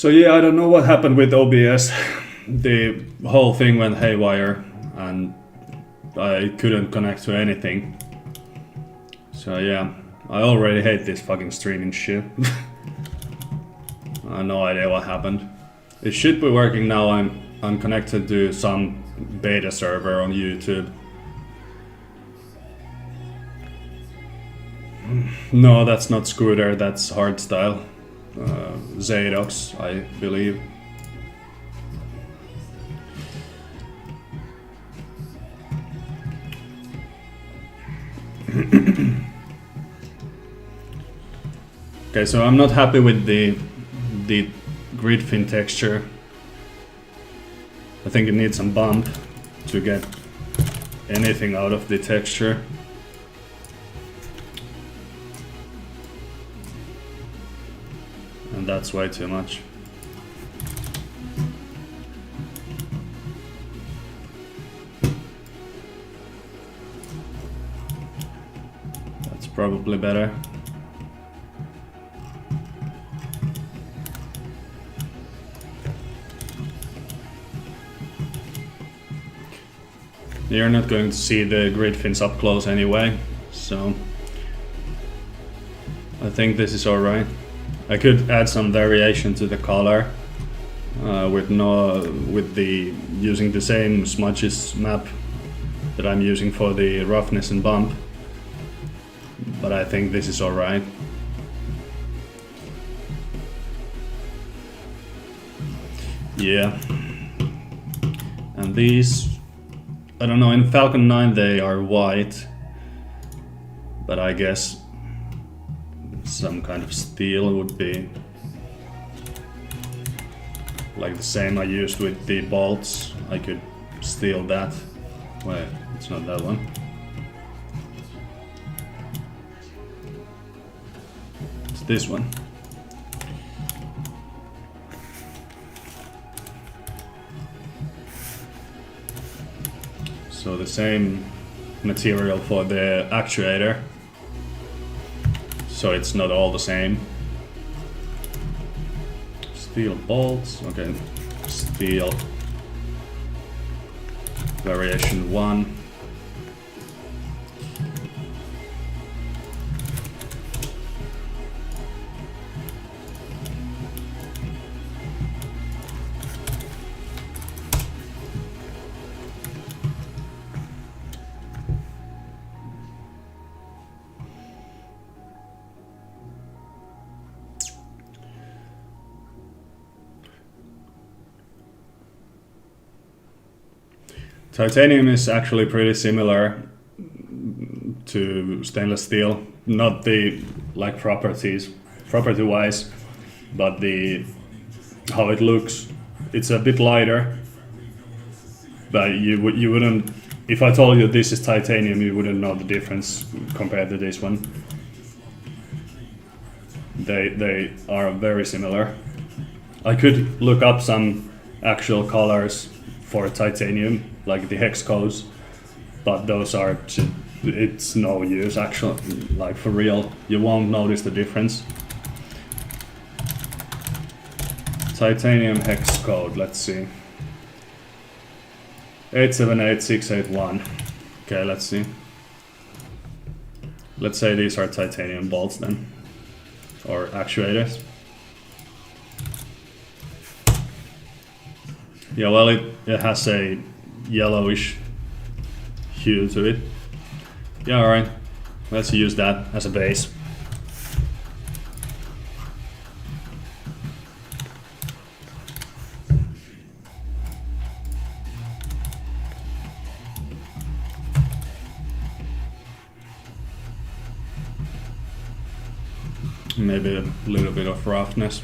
So yeah, I don't know what happened with OBS. The whole thing went haywire and I couldn't connect to anything. So yeah, I already hate this fucking streaming shit. I have no idea what happened. It should be working now. I'm connected to some beta server on YouTube. No, that's not Scooter, that's Hardstyle. Zadox, I believe. Okay, so I'm not happy with the grid fin texture. I think it needs some bump to get anything out of the texture. And that's way too much. That's probably better. You're not going to see the grid fins up close anyway, so I think this is alright. I could add some variation to the color using the same smudges map that I'm using for the roughness and bump, but I think this is alright. Yeah, and these, I don't know, in Falcon 9 they are white, but I guess some kind of steel would be like the same I used with the bolts. I could steal that. Wait, it's not that one. It's this one. So the same material for the actuator. So it's not all the same. Steel bolts, okay. Steel variation 1. Titanium is actually pretty similar to stainless steel, not the like property-wise, but the how it looks. It's a bit lighter, but you wouldn't. If I told you this is titanium, you wouldn't know the difference compared to this one. They are very similar. I could look up some actual colors for titanium, like the hex codes, but those are, it's no use actually, like for real, you won't notice the difference. Titanium hex code, let's see. 878681. Okay, let's see. Let's say these are titanium bolts then, or actuators. Yeah, well, it has a yellowish hue to it. Yeah, alright. Let's use that as a base. Maybe a little bit of roughness.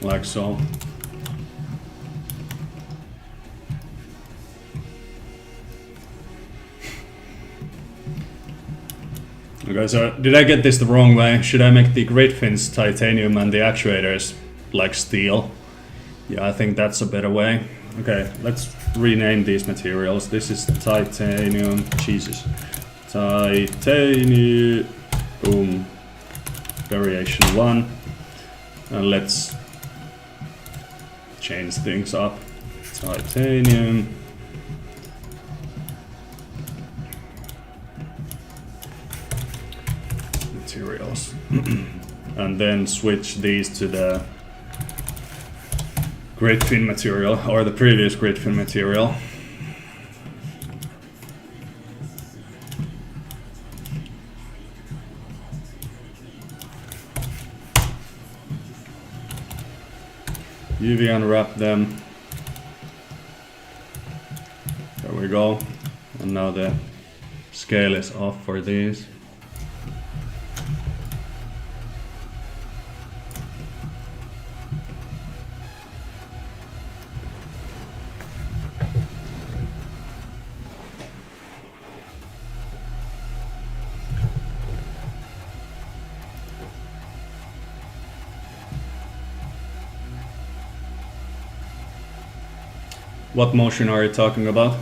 Like so. Okay, so did I get this the wrong way? Should I make the grid fins titanium and the actuators like steel? Yeah, I think that's a better way. Okay, let's rename these materials. This is titanium. Jesus. Titanium. Boom. Variation 1. And let's change things up. Titanium. Materials. And then switch these to the grid fin material, or the previous grid fin material. UV unwrap them. There we go. And now the scale is off for these. What motion are you talking about?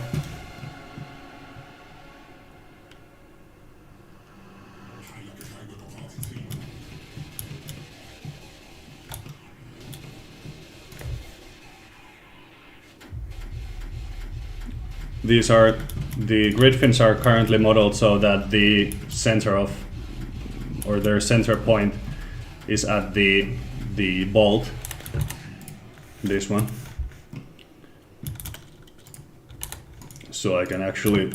These are, the grid fins are currently modeled so that the center of, or their center point is at the bolt, this one. So I can actually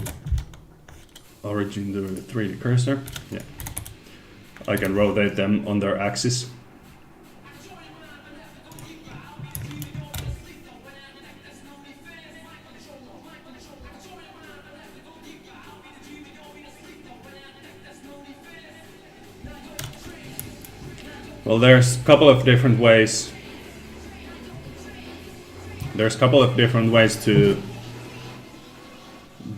origin the 3D cursor. Yeah, I can rotate them on their axis. Well, there's a couple of different ways. There's a couple of different ways to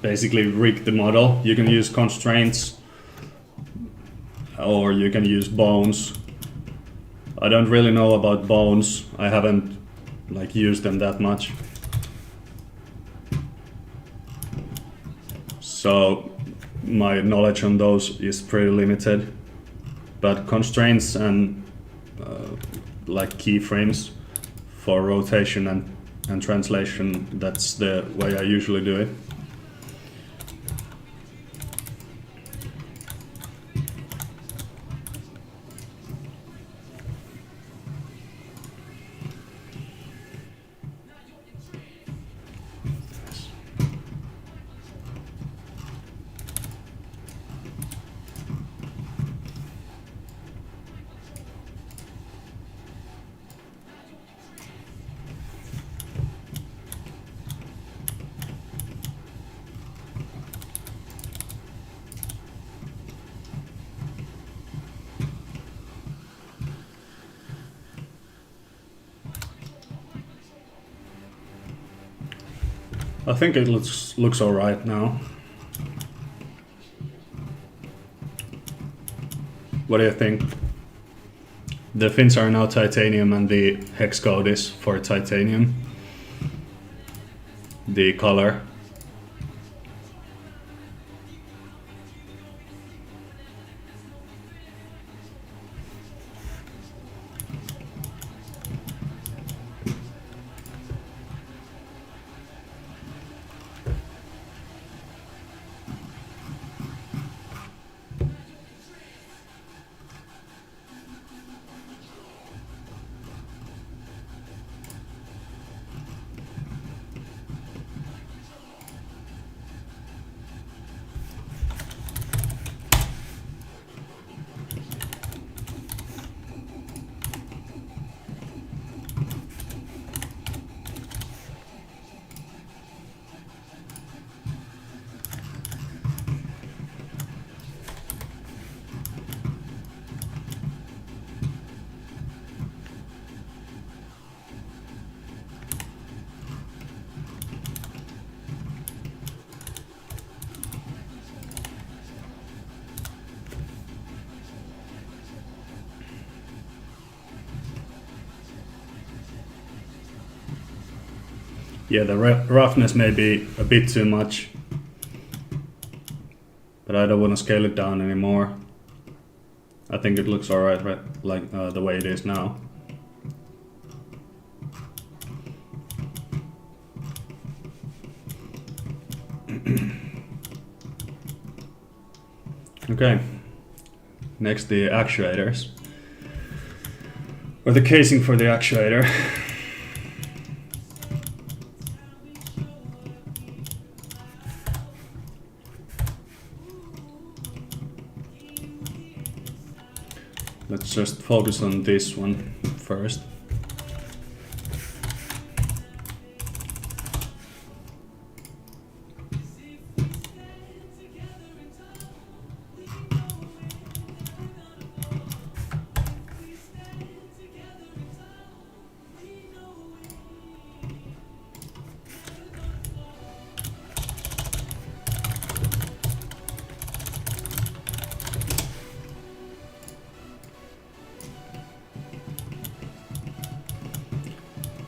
basically rig the model. You can use constraints, or you can use bones. I don't really know about bones. I haven't like used them that much. So my knowledge on those is pretty limited. But constraints and like keyframes for rotation and translation, that's the way I usually do it. I think it looks all right now. What do you think? The fins are now titanium and the hex code is for titanium. The color. Yeah, the roughness may be a bit too much, but I don't want to scale it down anymore. I think it looks alright, right? Like the way it is now. Okay, next the actuators, or the casing for the actuator. Let's just focus on this one first.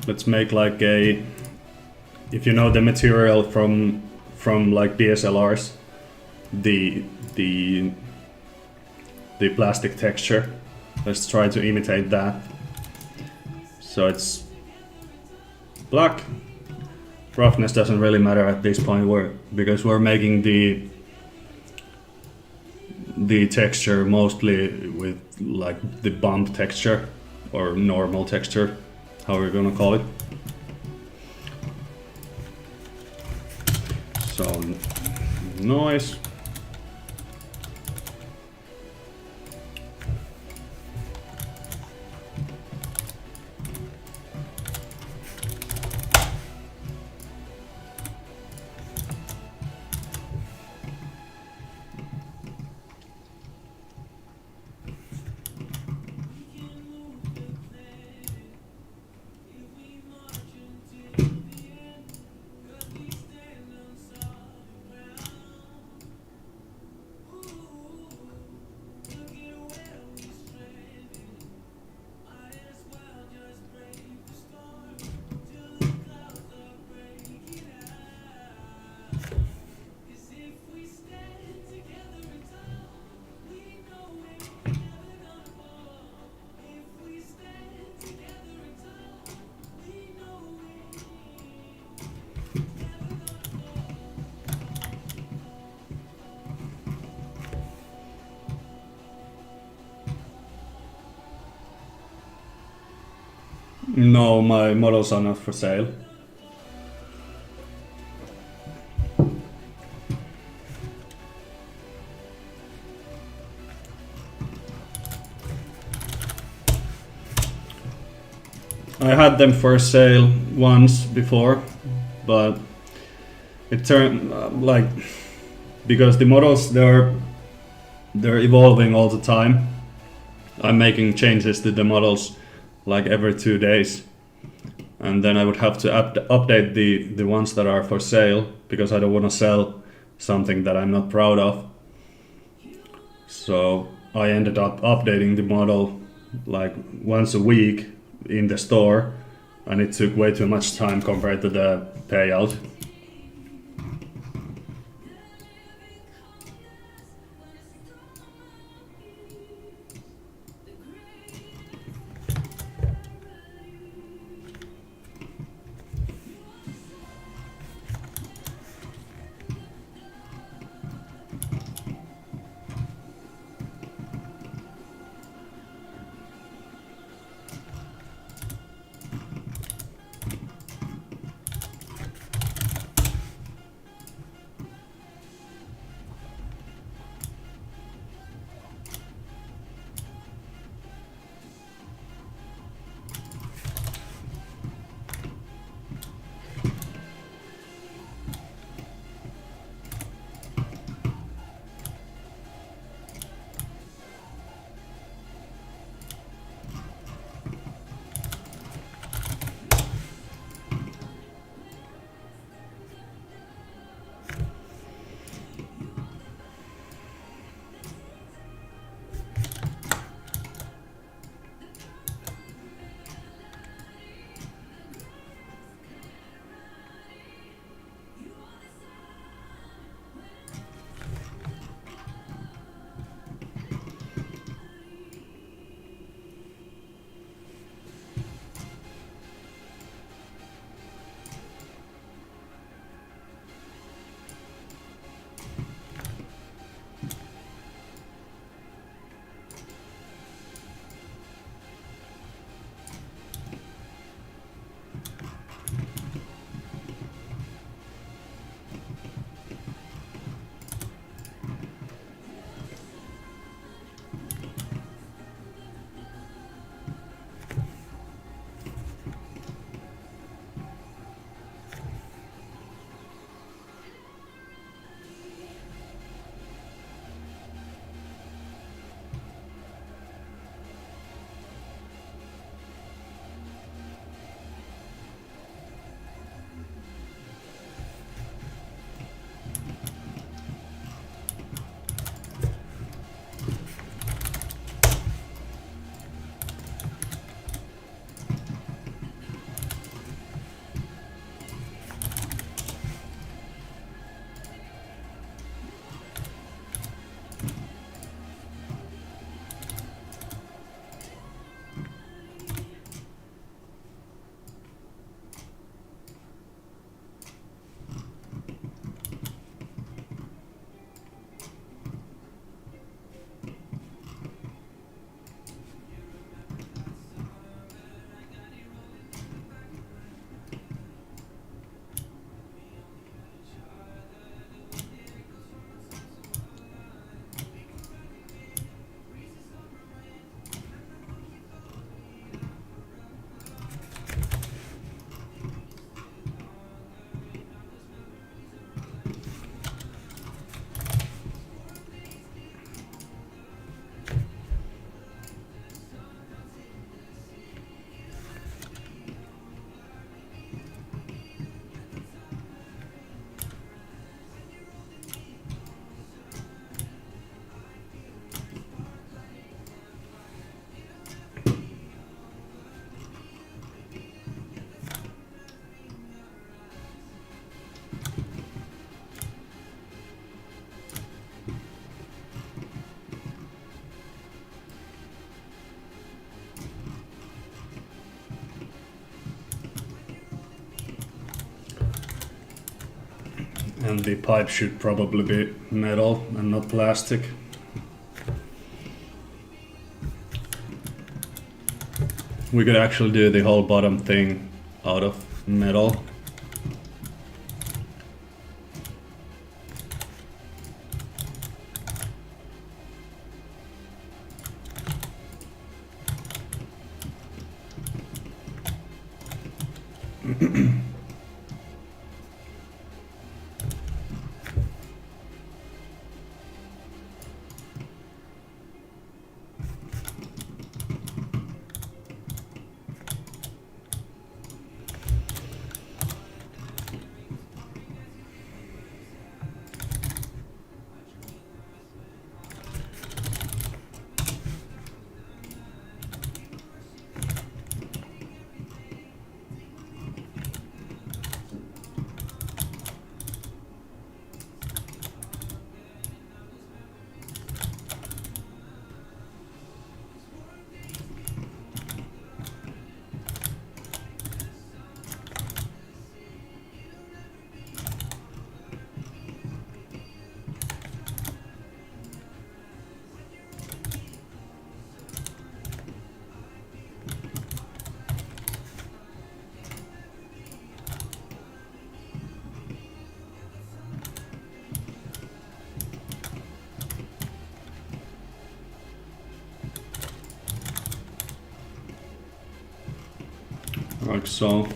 Let's make like a, if you know the material from like DSLRs, the plastic texture. Let's try to imitate that. So it's black. Roughness doesn't really matter at this point, because we're making the texture mostly with like the bump texture or normal texture, how we're gonna call it. So noise. No, my models are not for sale. I had them for sale once before, but it turned like, because the models they're evolving all the time. I'm making changes to the models like every 2 days, and then I would have to update the ones that are for sale, because I don't want to sell something that I'm not proud of. So I ended up updating the model like once a week in the store, and it took way too much time compared to the payout. And the pipe should probably be metal and not plastic. We could actually do the whole bottom thing out of metal. Like so.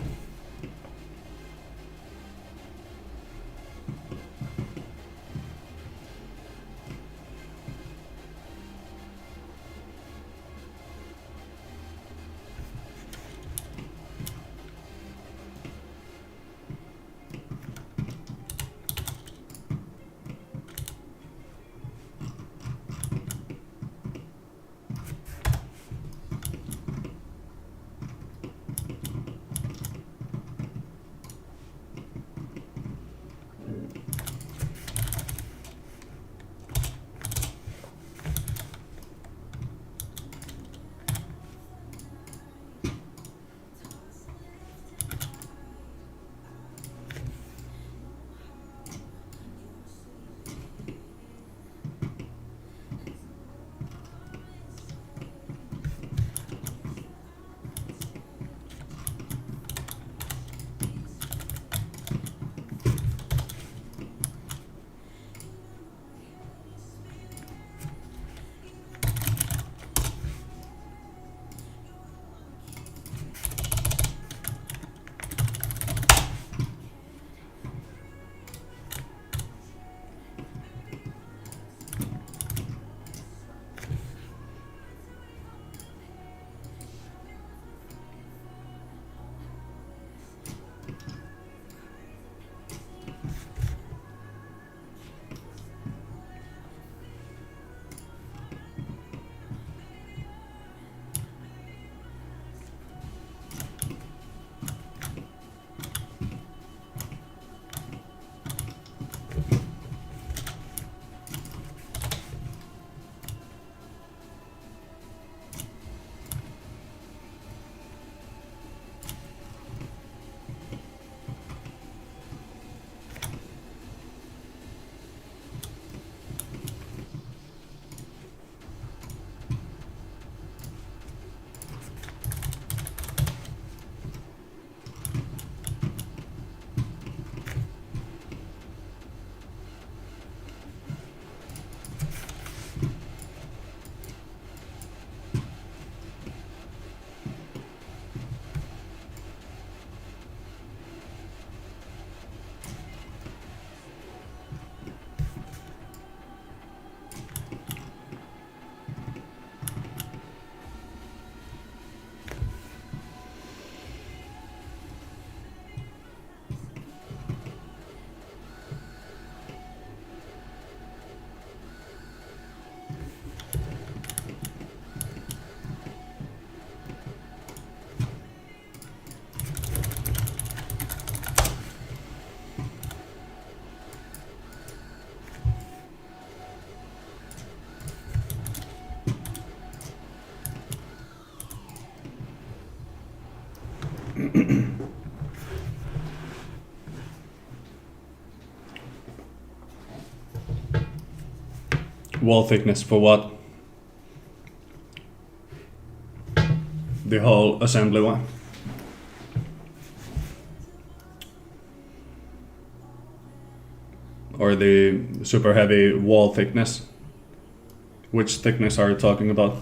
Wall thickness for what? The whole assembly one. Or the super heavy wall thickness. Which thickness are you talking about?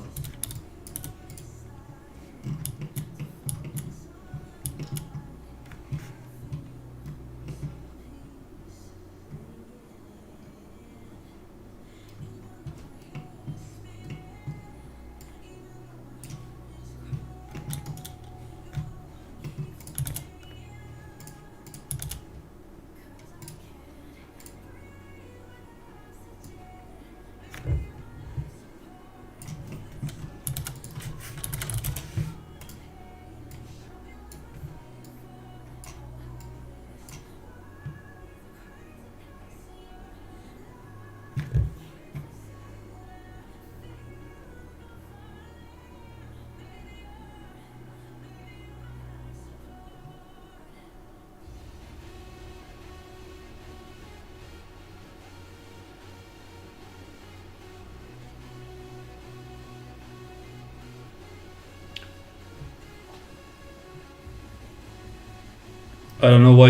I don't know why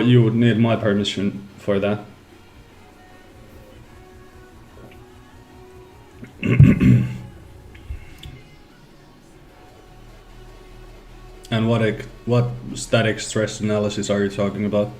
you would need my permission for that. And what static stress analysis are you talking about?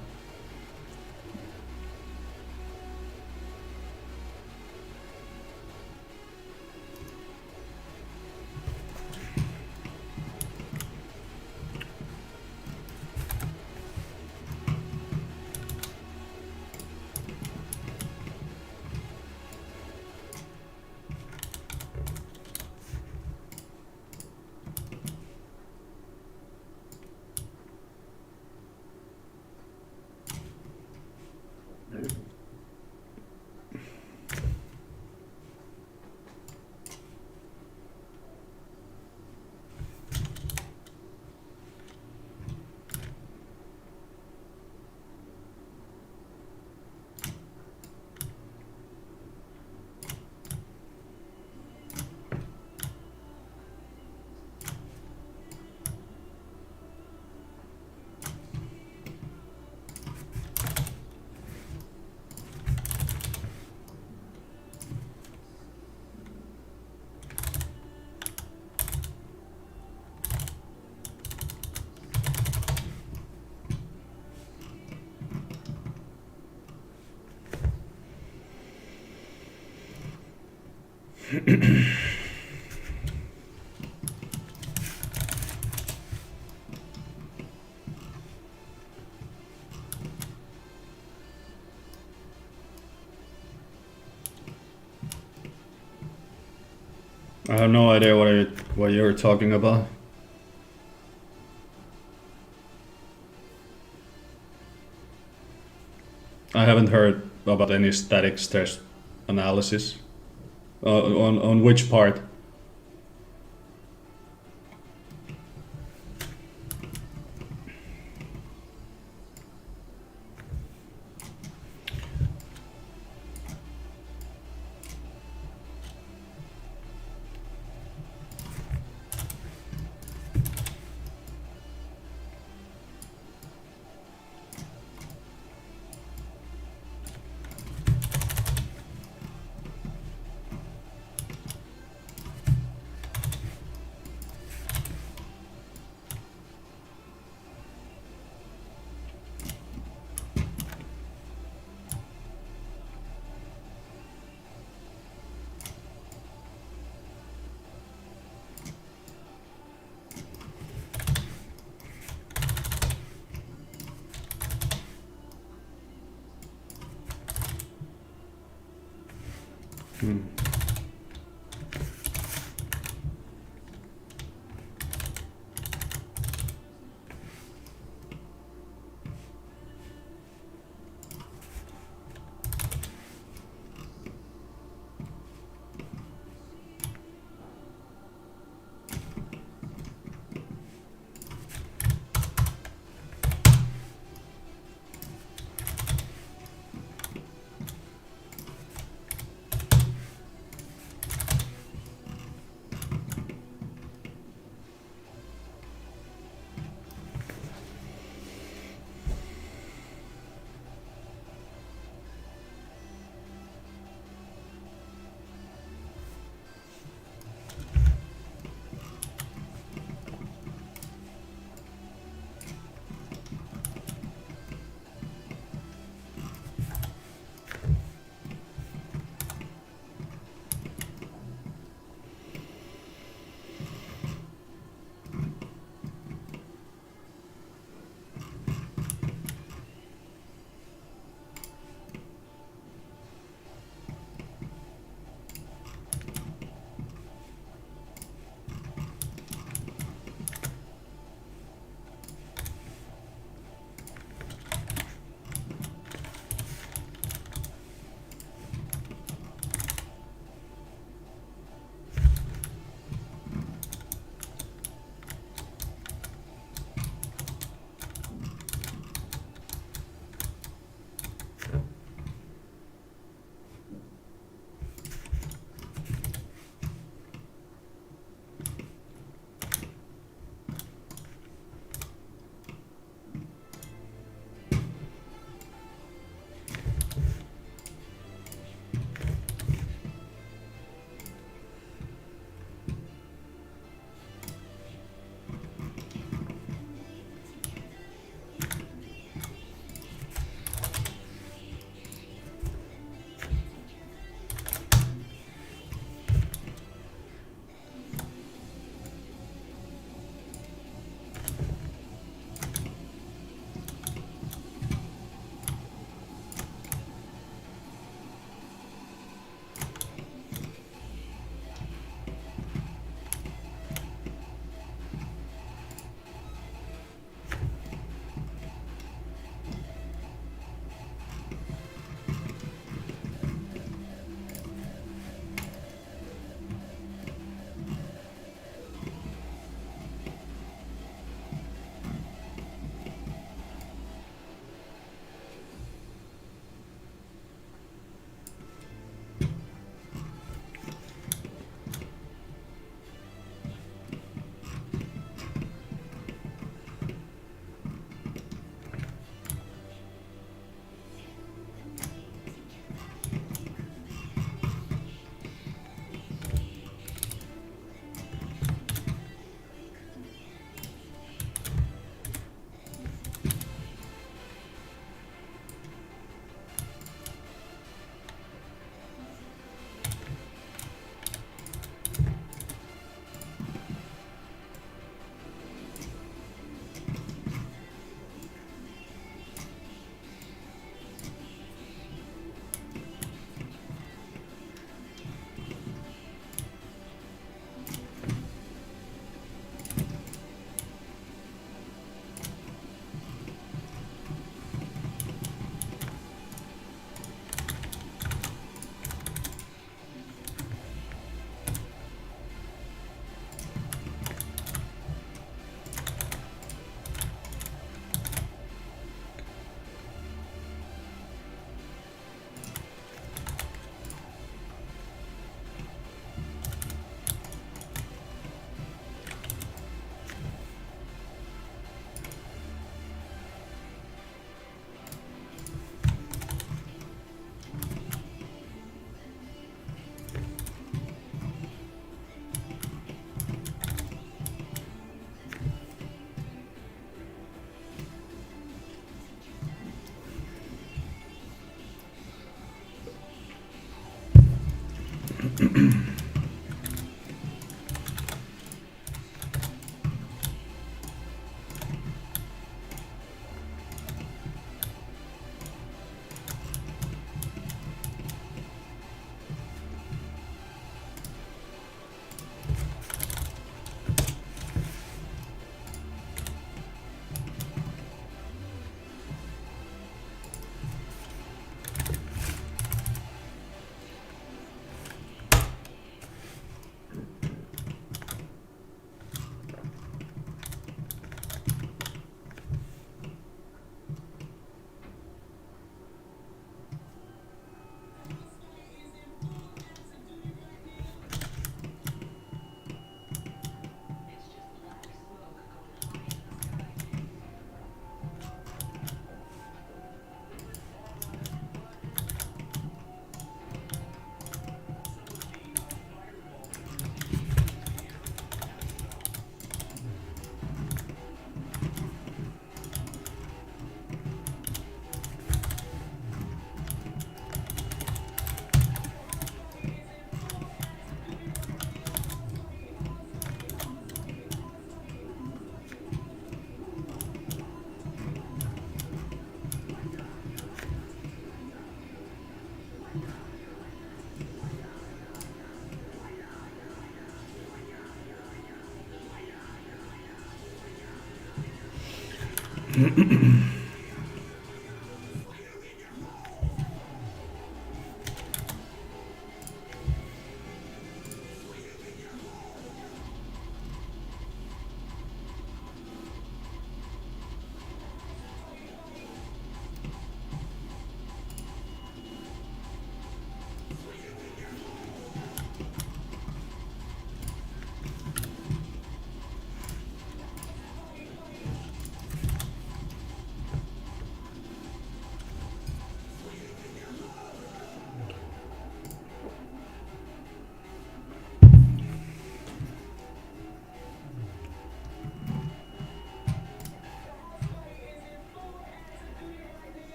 I have no idea what you're talking about. I haven't heard about any static stress analysis. On which part?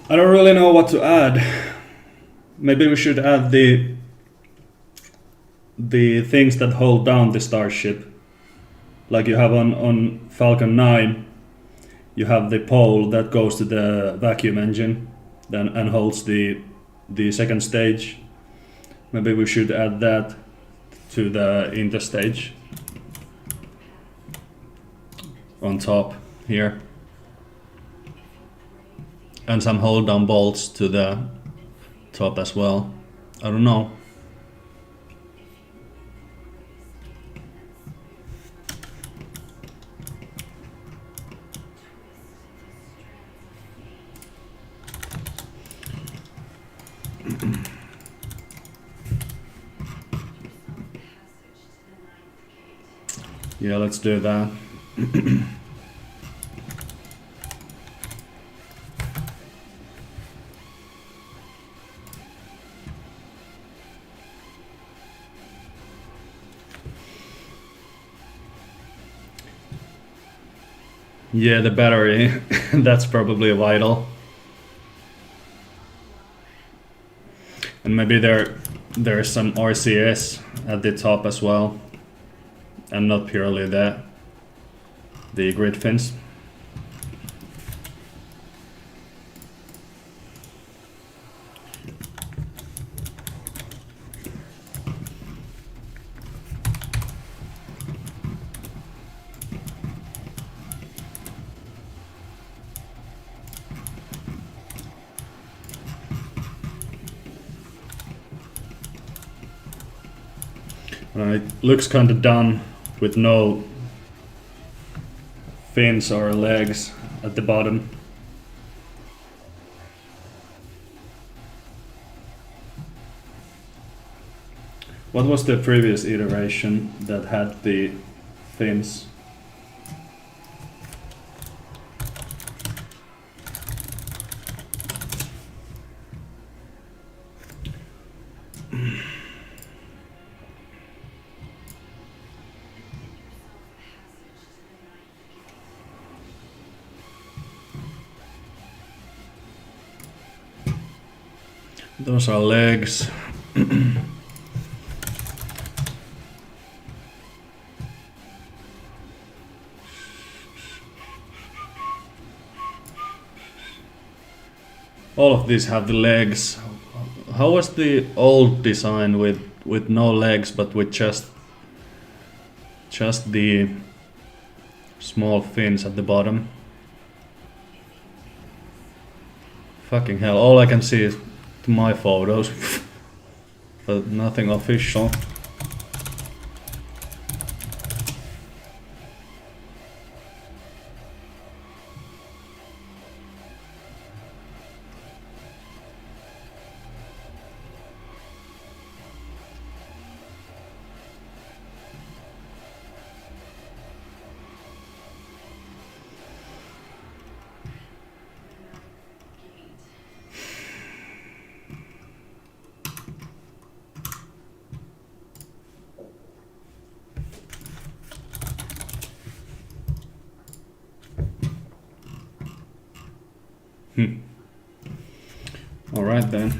I don't really know what to add. Maybe we should add the things that hold down the Starship. Like you have on Falcon 9, you have the pole that goes to the vacuum engine then and holds the second stage. Maybe we should add that to the interstage on top here. And some hold down bolts to the top as well. I don't know. Yeah, let's do that. Yeah, the battery, that's probably vital. And maybe there's some RCS at the top as well, and not purely the grid fins. It looks kind of done with no fins or legs at the bottom. What was the previous iteration that had the fins? Those are legs. All of these have the legs. How was the old design with no legs but with just the small fins at the bottom? Fucking hell, all I can see is my photos, but nothing official. Alright then.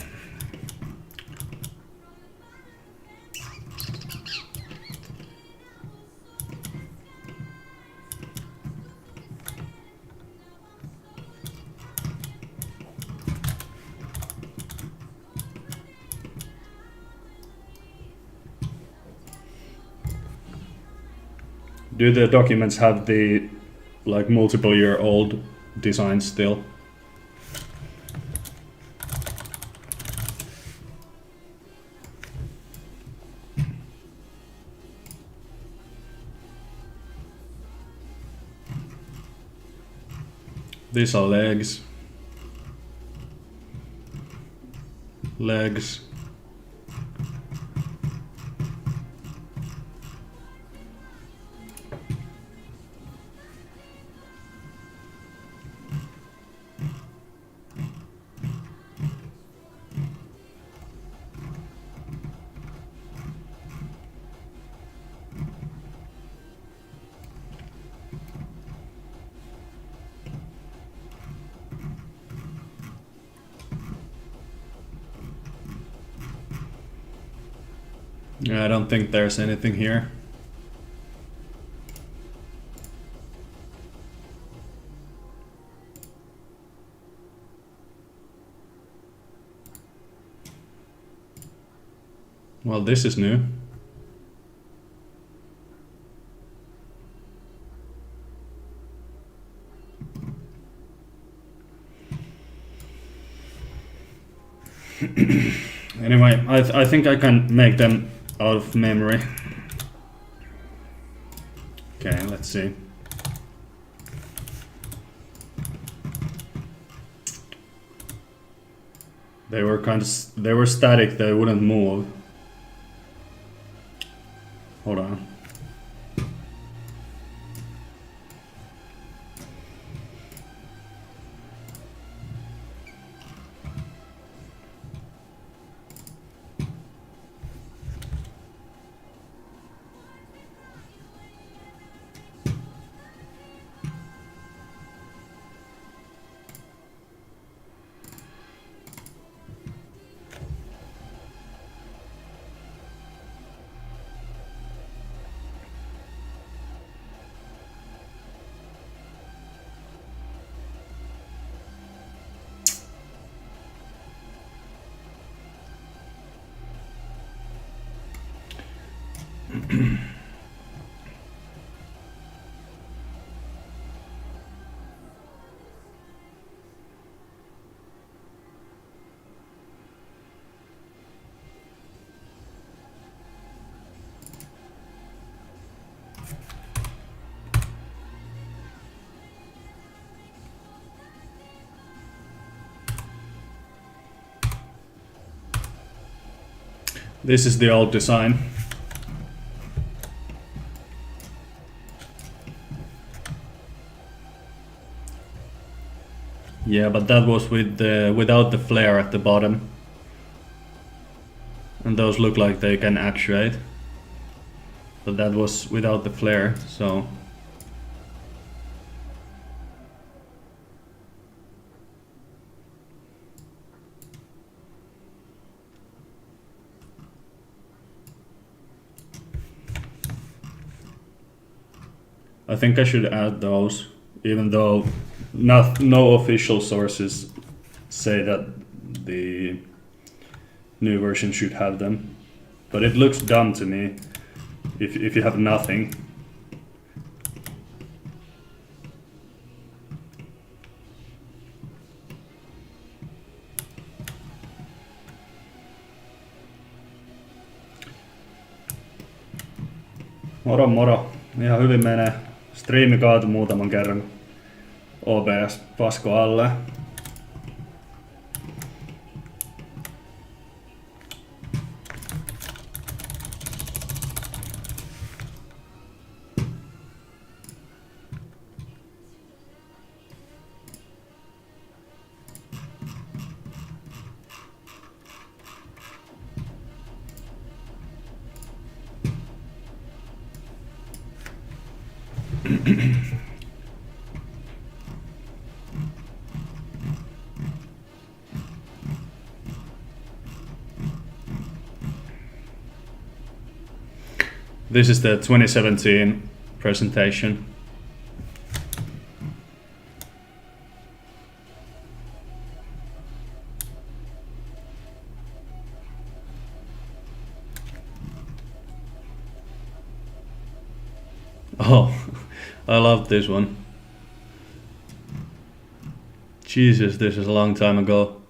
Do the documents have the like multiple year old designs still? These are legs. Legs. I don't think there's anything here. Well, this is new. Anyway, I think I can make them out of memory. Okay, let's see. They were static, they wouldn't move. Hold on. This is the old design. Yeah, but that was with without the flare at the bottom. And those look like they can actuate. But that was without the flare, so... I think I should add those, even though no official sources say that the new version should have them. But it looks dumb to me if you have nothing. Moro moro. Ihan hyvin menee. Striimi kaatui muutaman kerran. OBS pasko alle. This is the 2017 presentation. Oh, I love this one. Jesus, this is a long time ago.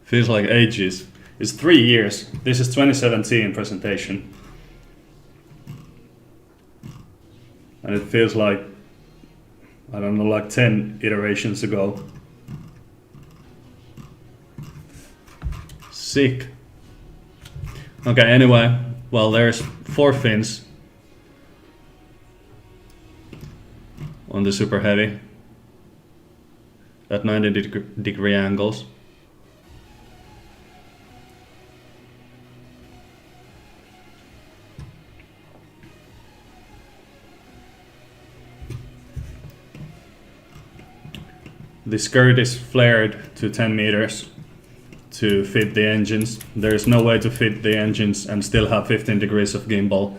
Feels like ages. It's 3 years. This is 2017 presentation. And it feels like, I don't know, like 10 iterations ago. Sick. Okay, anyway, well, there's 4 fins on the Superheavy at 90-degree angles. The skirt is flared to 10 meters to fit the engines. There is no way to fit the engines and still have 15 degrees of gimbal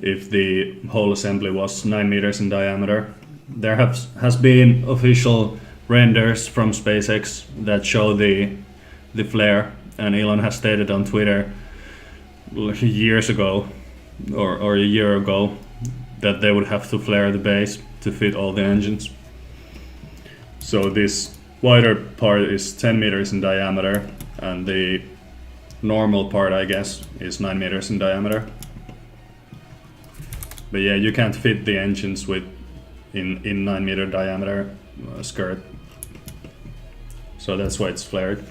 if the whole assembly was 9 meters in diameter. There has been official renders from SpaceX that show the flare, and Elon has stated on Twitter years ago or a year ago that they would have to flare the base to fit all the engines. So this wider part is 10 meters in diameter, and the normal part, I guess, is 9 meters in diameter. But yeah, you can't fit the engines in 9 meter diameter skirt. So that's why it's flared.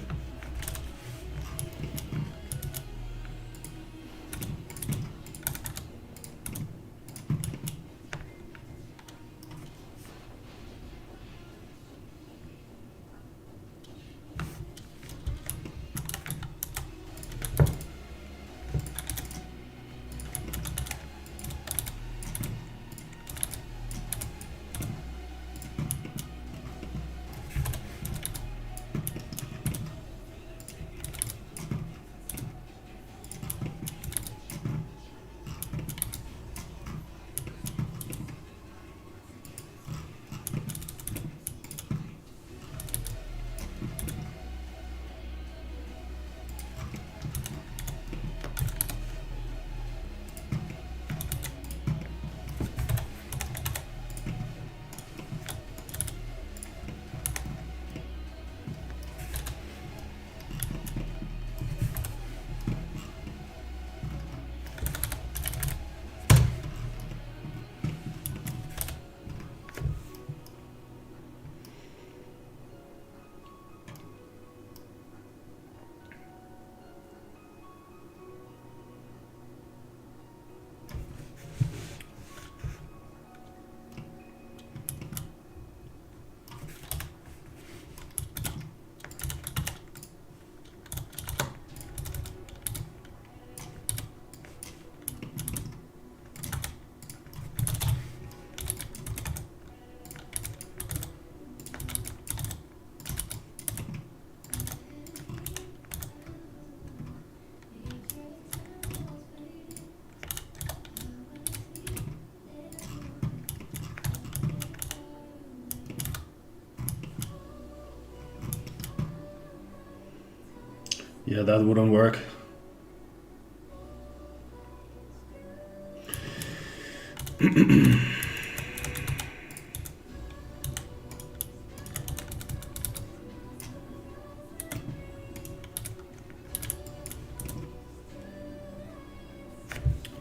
Yeah, that wouldn't work.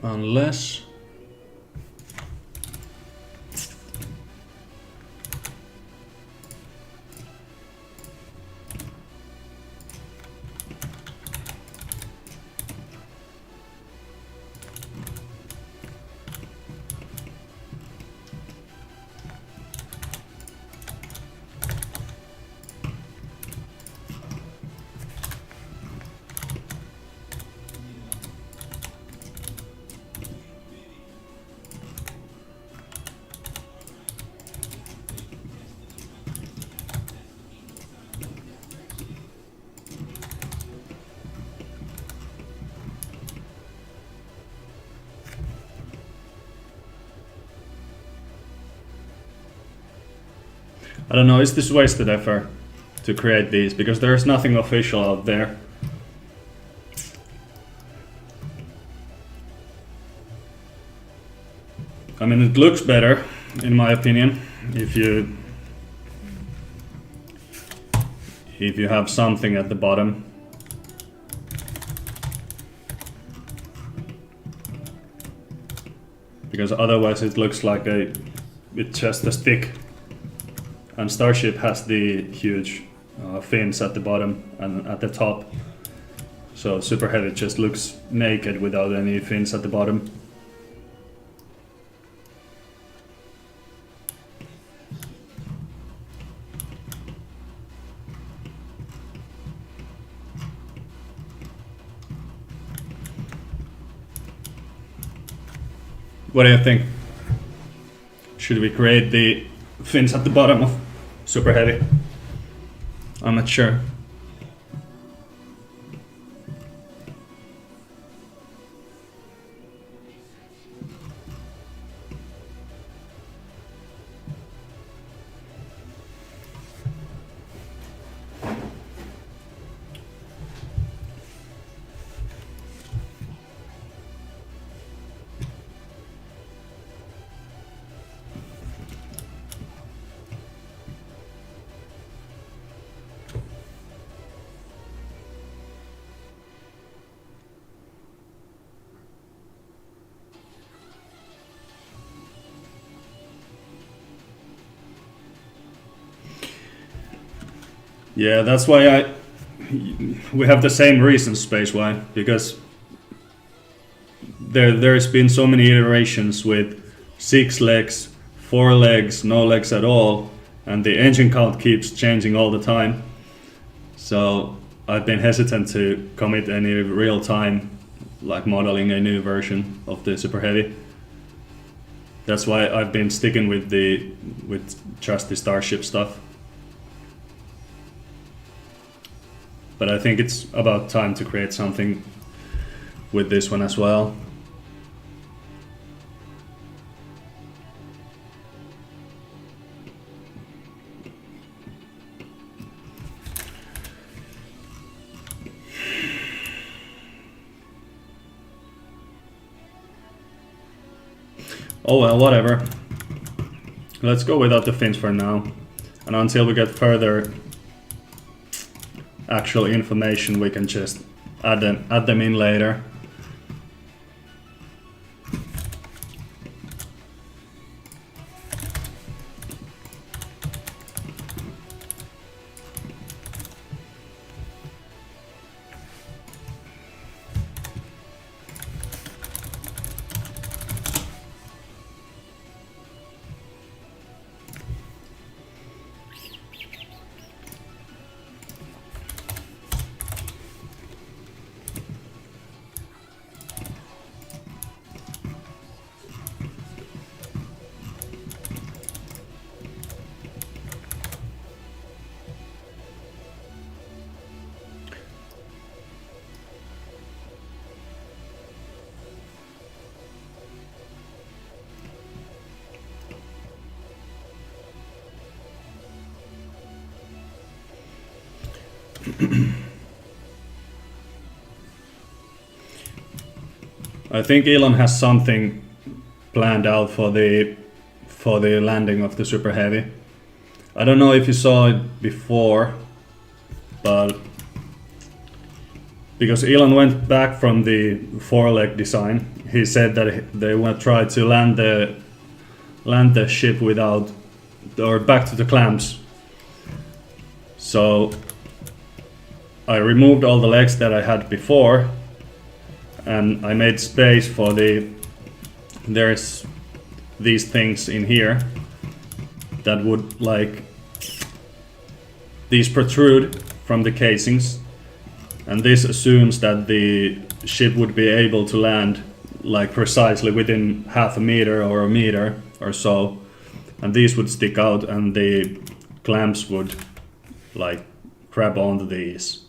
Unless... I don't know, is this wasted effort to create these? Because there's nothing official out there. I mean, it looks better, in my opinion, if you have something at the bottom. Because otherwise it looks like it's just a stick. And Starship has the huge fins at the bottom and at the top. So Superheavy just looks naked without any fins at the bottom. What do you think? Should we create the fins at the bottom of Superheavy? I'm not sure. Yeah, that's why we have the same reason space-wide, because there's been so many iterations with 6 legs, 4 legs, no legs at all, and the engine count keeps changing all the time. So I've been hesitant to commit any real time, like modeling a new version of the Superheavy. That's why I've been sticking with just the Starship stuff. But I think it's about time to create something with this one as well. Oh well, whatever. Let's go without the fins for now. And until we get further actual information, we can just add them in later. I think Elon has something planned out for the landing of the Superheavy. I don't know if you saw it before, but because Elon went back from the 4-leg design, he said that they want to try to land the ship without, or back to the clamps. So I removed all the legs that I had before, and I made space for there's these things in here that would, like, these protrude from the casings, and this assumes that the ship would be able to land like precisely within half a meter or a meter or so, and these would stick out and the clamps would like grab onto these.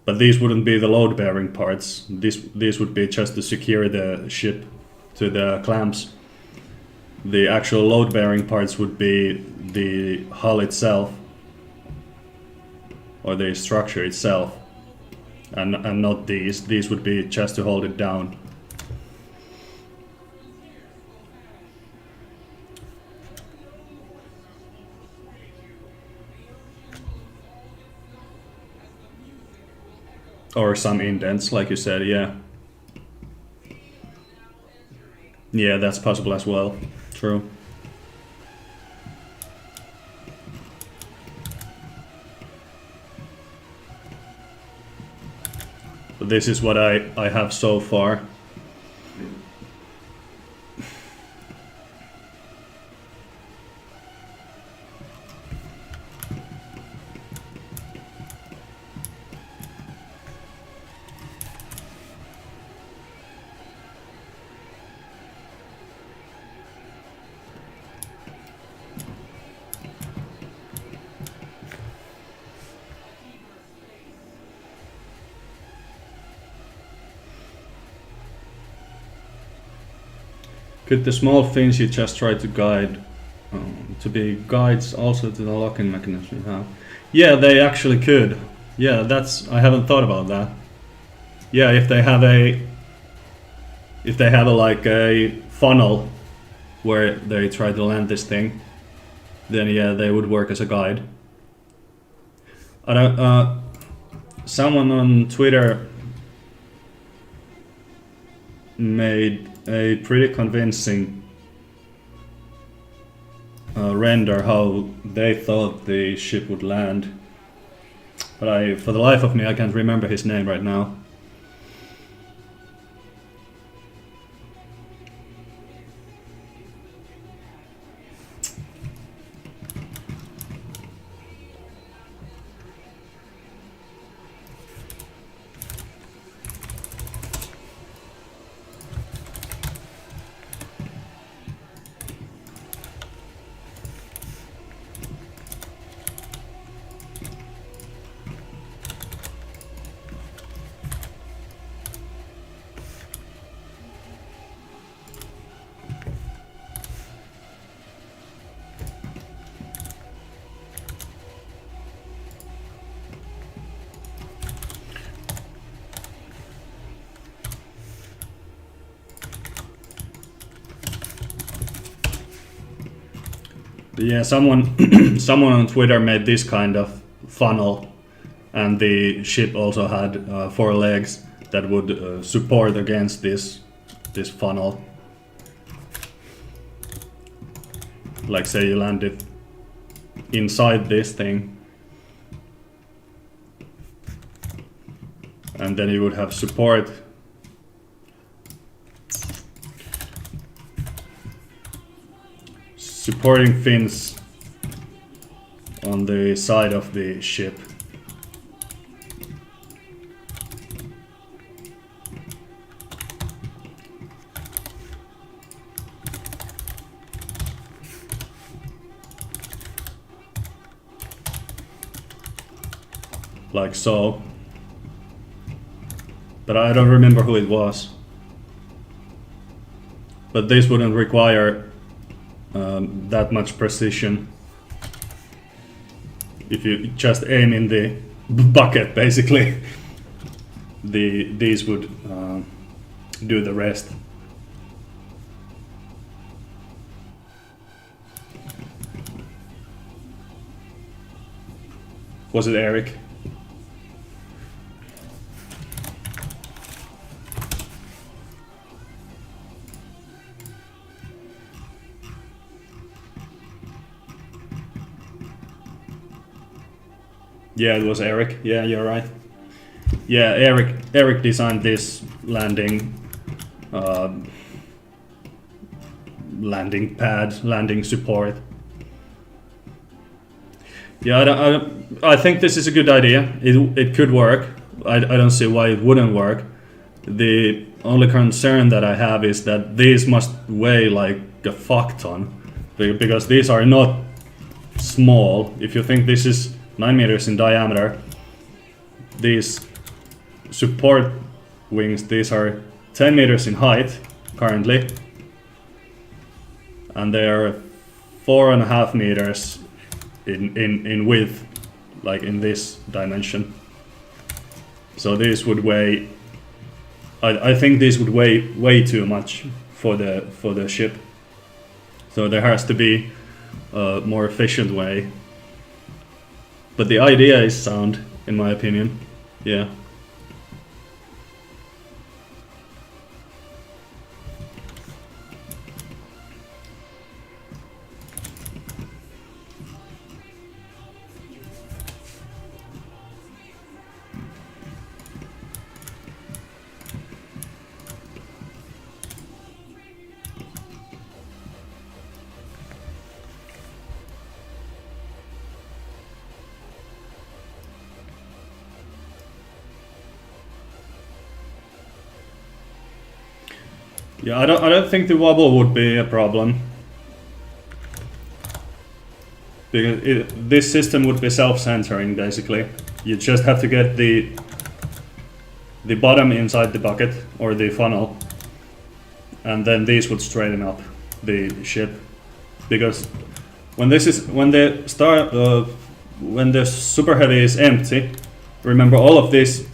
But these wouldn't be the load-bearing parts. These would be just to secure the ship to the clamps. The actual load-bearing parts would be the hull itself or the structure itself, and not these. These would be just to hold it down. Or some indents, like you said, yeah. Yeah, that's possible as well. True. But this is what I have so far. Could the small things you just try to guide to be guides also to the locking mechanism you have? Yeah, they actually could. Yeah, I haven't thought about that. Yeah, if they have like a funnel where they try to land this thing, then yeah, they would work as a guide. I don't, someone on Twitter made a pretty convincing render how they thought the ship would land, but for the life of me, I can't remember his name right now. Yeah, someone on Twitter made this kind of funnel, and the ship also had 4 legs that would support against this funnel. Like say you landed inside this thing, and then you would have support. Supporting fins on the side of the ship. Like so. But I don't remember who it was. But this wouldn't require that much precision. If you just aim in the bucket, basically, these would do the rest. Was it Eric? Yeah, it was Eric. Yeah, you're right. Yeah, Eric designed this landing landing pad, landing support. Yeah, I think this is a good idea. It could work. I don't see why it wouldn't work. The only concern that I have is that these must weigh like a fuck ton, because these are not small. If you think this is 9 meters in diameter, these support wings, these are 10 meters in height currently, and they are 4.5 meters in width, like in this dimension. So this would weigh, I think this would weigh way too much for the ship. So there has to be a more efficient way. But the idea is sound, in my opinion. Yeah. Yeah, I don't think the wobble would be a problem, because this system would be self-centering basically. You just have to get the bottom inside the bucket or the funnel, and then these would straighten up the ship. Because when the super heavy is empty, remember all of this.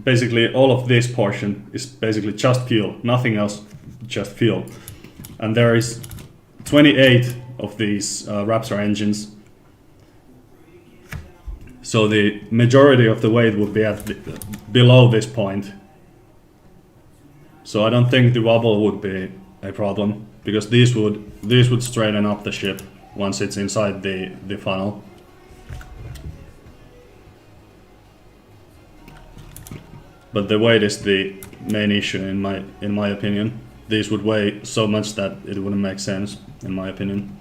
Basically, all of this portion is basically just fuel, nothing else, just fuel. And there is 28 of these Raptor engines. So the majority of the weight would be at below this point. So I don't think the wobble would be a problem, because these would straighten up the ship once it's inside the funnel. But the weight is the main issue in my opinion. These would weigh so much that it wouldn't make sense, in my opinion.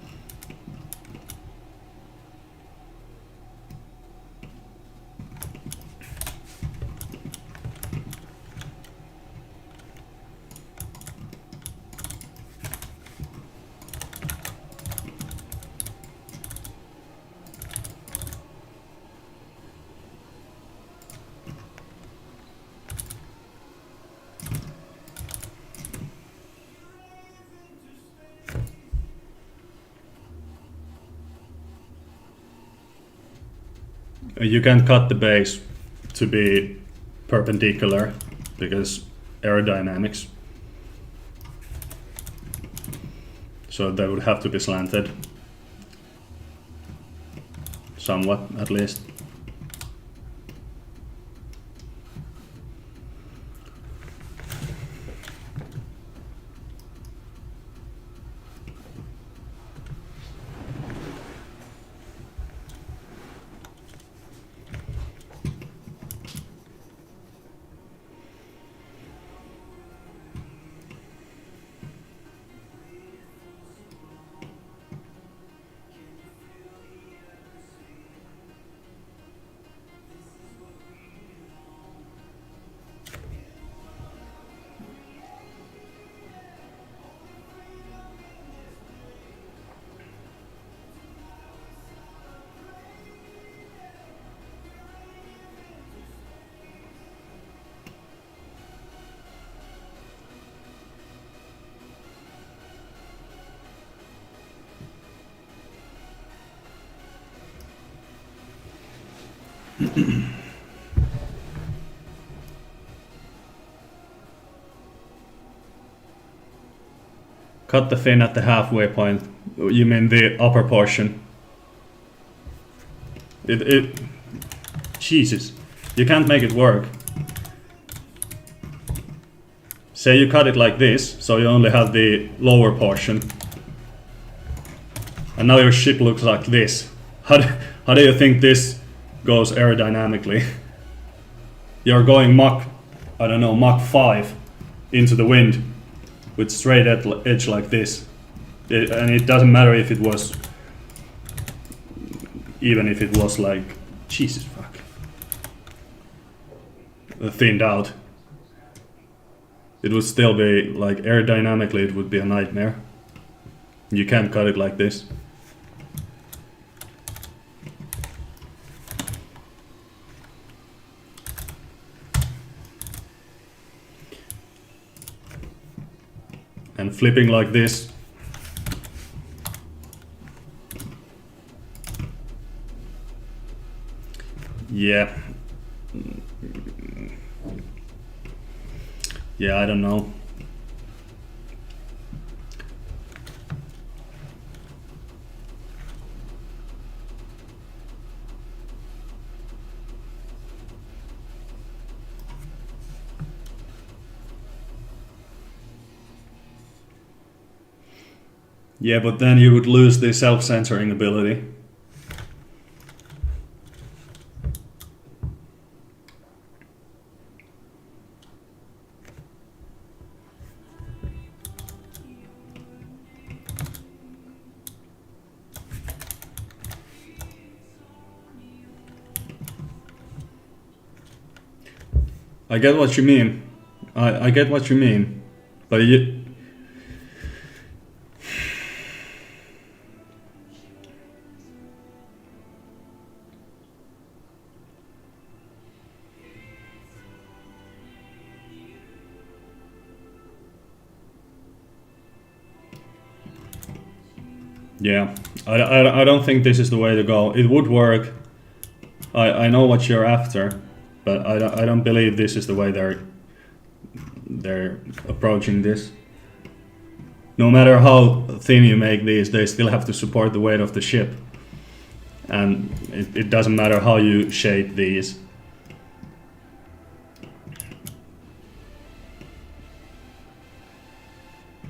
You can cut the base to be perpendicular because aerodynamics. So they would have to be slanted. Somewhat, at least. Cut the fin at the halfway point. You mean the upper portion? Jesus, you can't make it work. Say you cut it like this, so you only have the lower portion. And now your ship looks like this. How do you think this goes aerodynamically? You're going Mach 5 into the wind with straight edge like this. And it doesn't matter if it was, even if it was like, Jesus fuck, thinned out. It would still be, like, aerodynamically it would be a nightmare. You can't cut it like this. And flipping like this Yeah. Yeah, I don't know. Yeah, but then you would lose the self-censoring ability. I get what you mean. I get what you mean. But you... Yeah, I don't think this is the way to go. It would work. I know what you're after, but I don't believe this is the way they're approaching this. No matter how thin you make these, they still have to support the weight of the ship. And it doesn't matter how you shape these.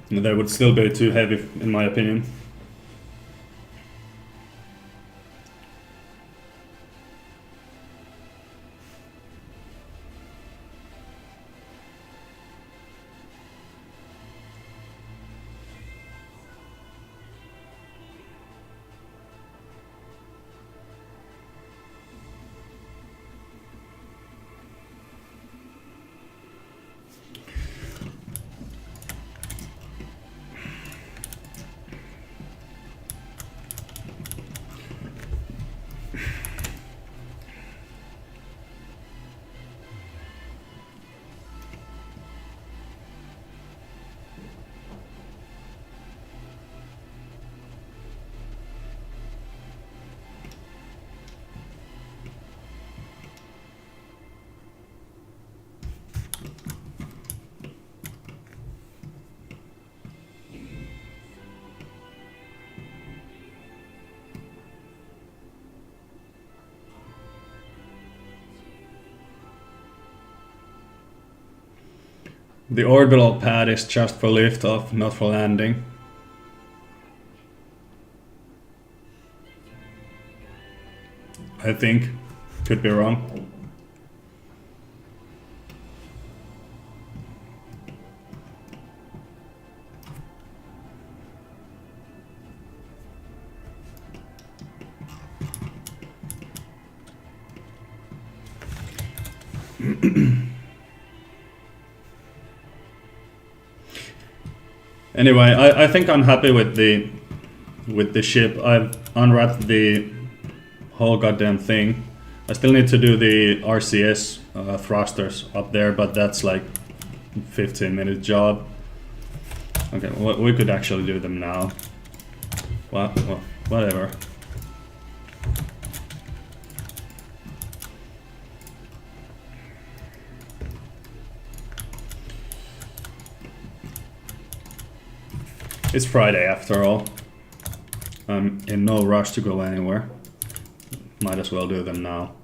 They would still be too heavy, in my opinion. The orbital pad is just for liftoff, not for landing. I think. Could be wrong. Anyway, I think I'm happy with the ship. I've unwrapped the whole goddamn thing. I still need to do the RCS thrusters up there, but that's like 15-minute job. Okay, we could actually do them now. Well, whatever. It's Friday after all. I'm in no rush to go anywhere. Might as well do them now.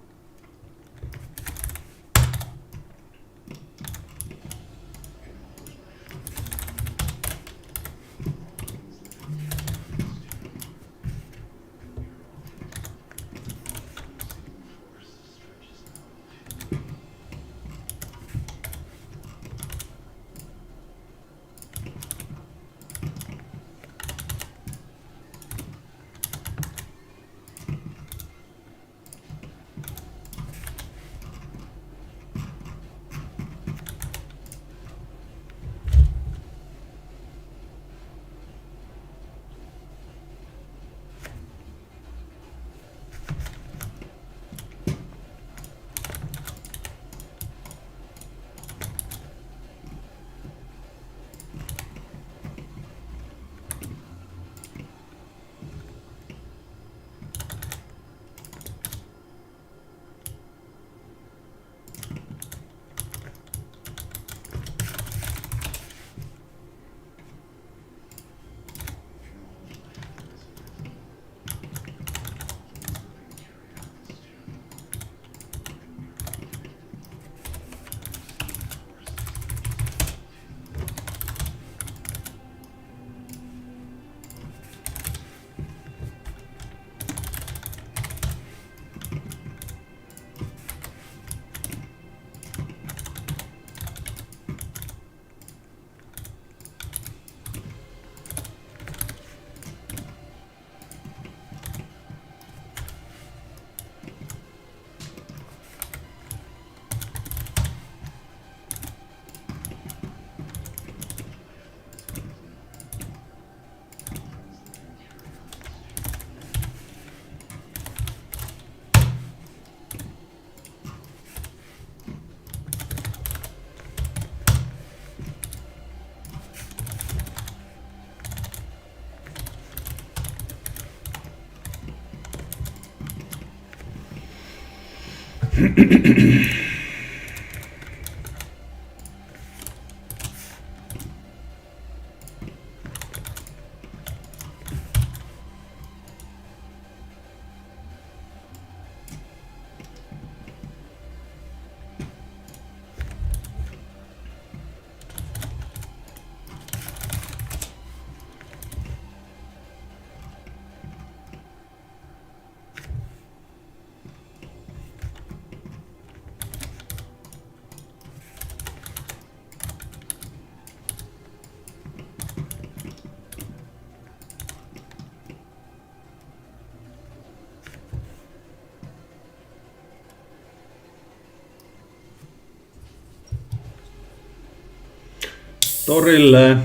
Torille.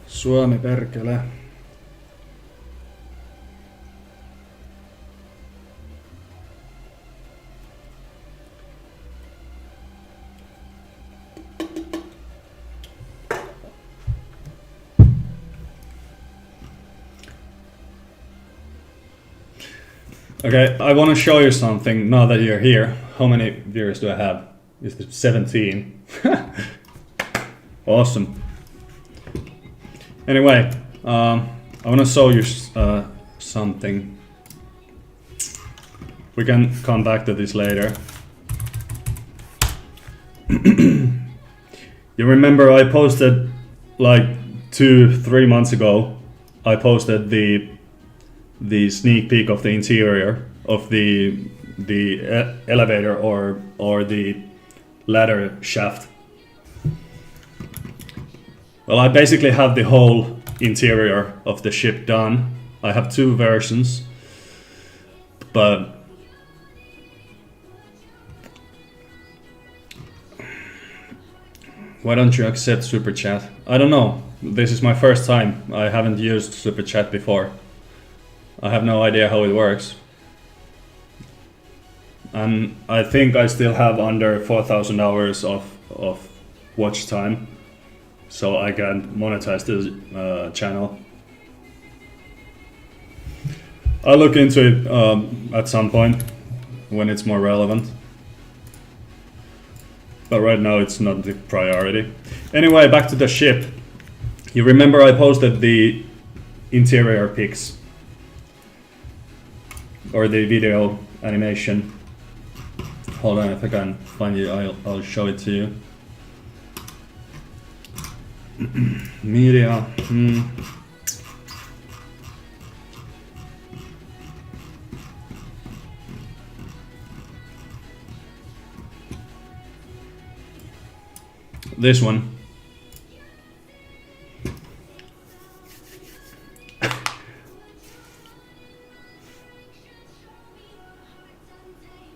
Suomi perkele. Okay, I want to show you something now that you're here. How many viewers do I have? Is it 17? Awesome. Anyway, I want to show you something. We can come back to this later. You remember I posted like 2-3 months ago, I posted the sneak peek of the interior of the elevator or the ladder shaft. Well, I basically have the whole interior of the ship done. I have 2 versions, but why don't you accept Super Chat? I don't know. This is my first time. I haven't used Super Chat before. I have no idea how it works. And I think I still have under 4,000 hours of watch time, so I can monetize the channel. I'll look into it at some point when it's more relevant. But right now it's not the priority. Anyway, back to the ship. You remember I posted the interior pics or the video animation. Hold on, if I can find it, I'll show it to you. Media. This one.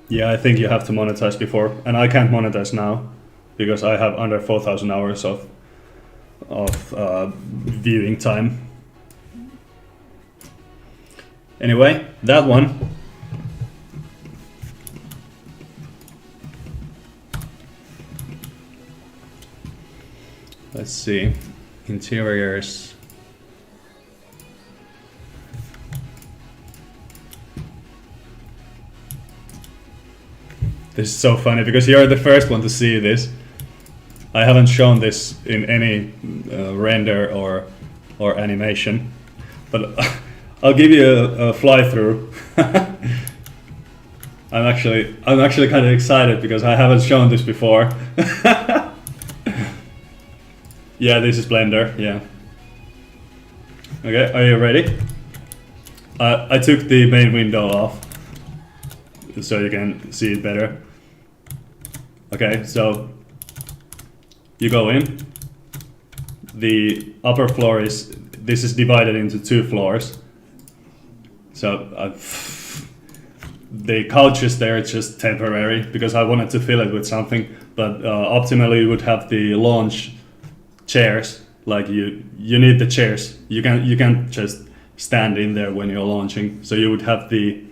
Yeah, I think you have to monetize before, and I can't monetize now because I have under 4,000 hours of viewing time. Anyway, that one. Let's see, interiors. This is so funny because you're the first one to see this. I haven't shown this in any render or animation, but I'll give you a fly through. I'm actually kind of excited because I haven't shown this before. Yeah, this is Blender, yeah. Okay, are you ready? I took the main window off so you can see it better. Okay, so you go in. The upper floor this is divided into 2 floors. So the couches there are just temporary because I wanted to fill it with something, but optimally you would have the launch chairs. Like you need the chairs. You can't just stand in there when you're launching. So you would have the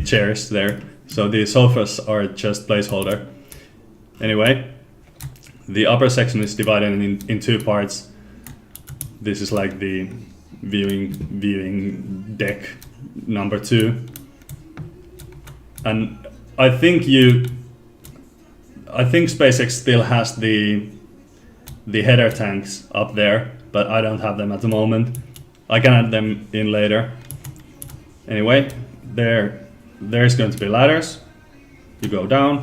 chairs there. So the sofas are just placeholder. Anyway, the upper section is divided in 2 parts. This is like the viewing deck number 2. And I think SpaceX still has the header tanks up there, but I don't have them at the moment. I can add them in later. Anyway, there's going to be ladders. You go down,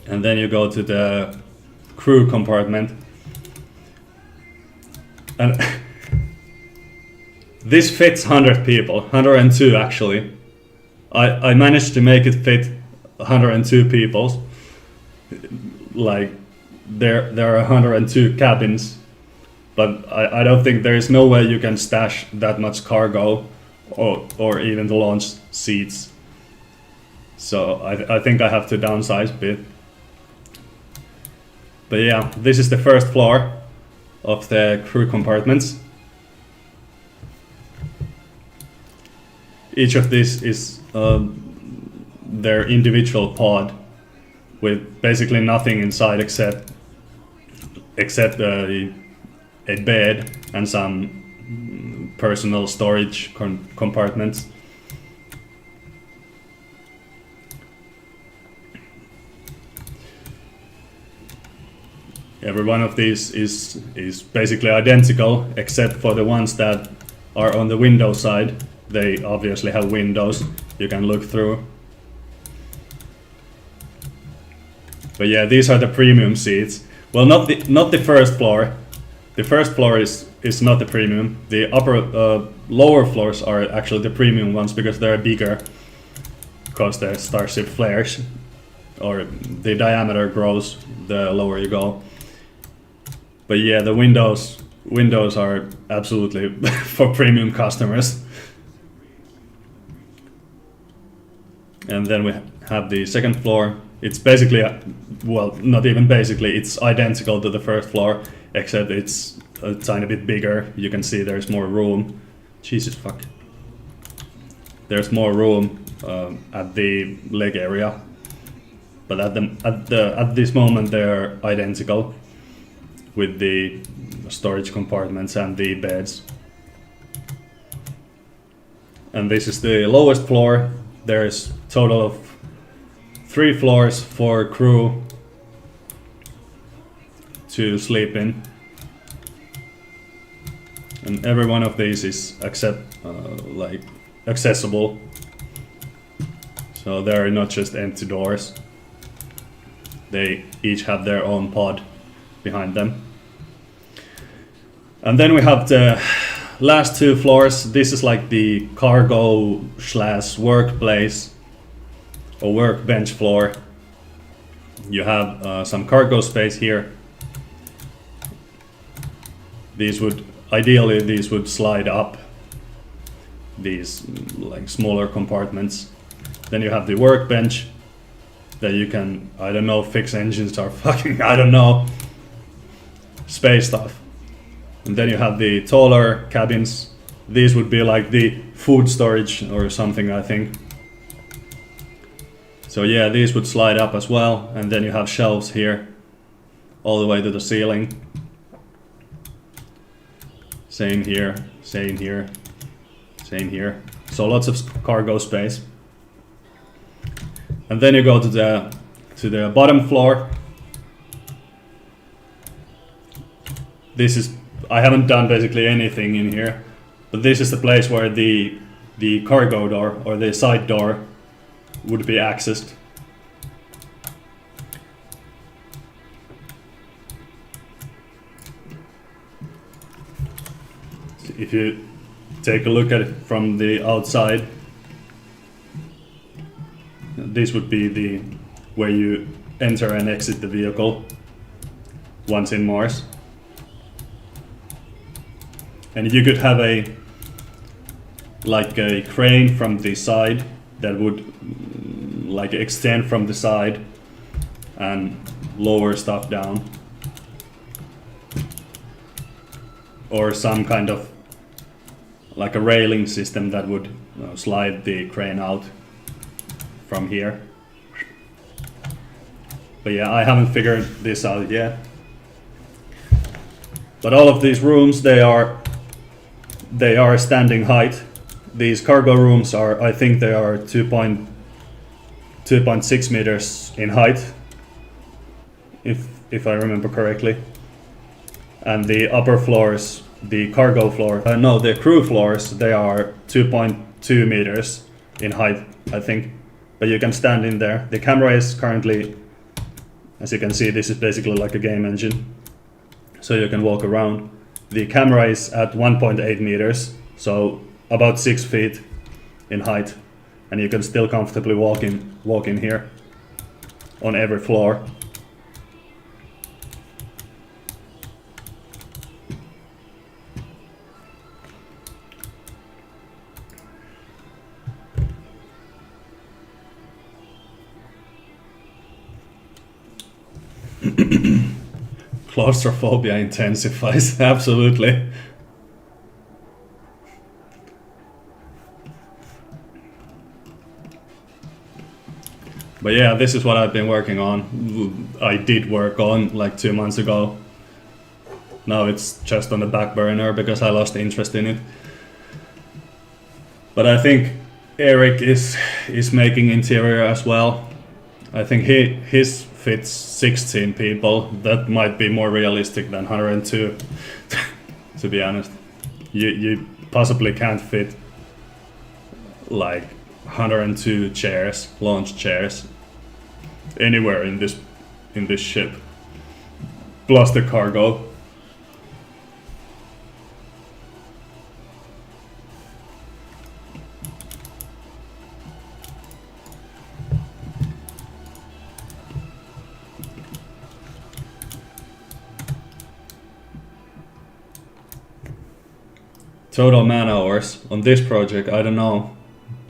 and then you go to the crew compartment. And this fits 100 people, 102 actually. I managed to make it fit 102 people. Like there are 102 cabins, but I don't think there is no way you can stash that much cargo or even the launch seats. So I think I have to downsize a bit. But yeah, this is the first floor of the crew compartments. Each of these is their individual pod with basically nothing inside except a bed and some personal storage compartments. Every one of these is basically identical except for the ones that are on the window side. They obviously have windows you can look through. But yeah, these are the premium seats. Well, not the first floor. The first floor is not the premium. The lower floors are actually the premium ones because they're bigger. Because the Starship flares, or the diameter grows the lower you go. But yeah, the windows are absolutely for premium customers. And then we have the second floor. It's basically, well, not even basically, it's identical to the first floor, except it's a tiny bit bigger. You can see there's more room. Jesus fuck. There's more room at the leg area, but at this moment they're identical with the storage compartments and the beds. And this is the lowest floor. There's total of 3 floors for crew to sleep in, and every one of these is accessible. So there are not just empty doors. They each have their own pod behind them. And then we have the last 2 floors. This is like the cargo / workplace or workbench floor. You have some cargo space here. Ideally these would slide up, these like smaller compartments. Then you have the workbench that you can, I don't know, fix engines or fucking, I don't know, space stuff. And then you have the taller cabins. These would be like the food storage or something, I think. So yeah, these would slide up as well. And then you have shelves here, all the way to the ceiling. Same here, same here, same here. So lots of cargo space. And then you go to the bottom floor. This is, I haven't done basically anything in here, but this is the place where the cargo door or the side door would be accessed. If you take a look at it from the outside, this would be the where you enter and exit the vehicle once in Mars. And you could have a crane from the side that would like extend from the side and lower stuff down, or some kind of like a railing system that would slide the crane out from here. But yeah, I haven't figured this out yet. But all of these rooms, they are they are standing height. These cargo rooms are, I think they are 2.6 meters in height, if I remember correctly. And the upper floors, the cargo floor, no, the crew floors, they are 2.2 meters in height, I think. But you can stand in there. The camera is currently, as you can see, this is basically like a game engine. So you can walk around. The camera is at 1.8 meters, so about 6 feet in height. And you can still comfortably walk in here on every floor. Claustrophobia intensifies, absolutely. But yeah, this is what I've been working on. I did work on like 2 months ago. Now it's just on the back burner because I lost interest in it. But I think Eric is making interior as well. I think his fits 16 people. That might be more realistic than 102, to be honest. You possibly can't fit like 102 chairs, launch chairs, anywhere in this ship. Plus the cargo. Total man hours on this project, I don't know.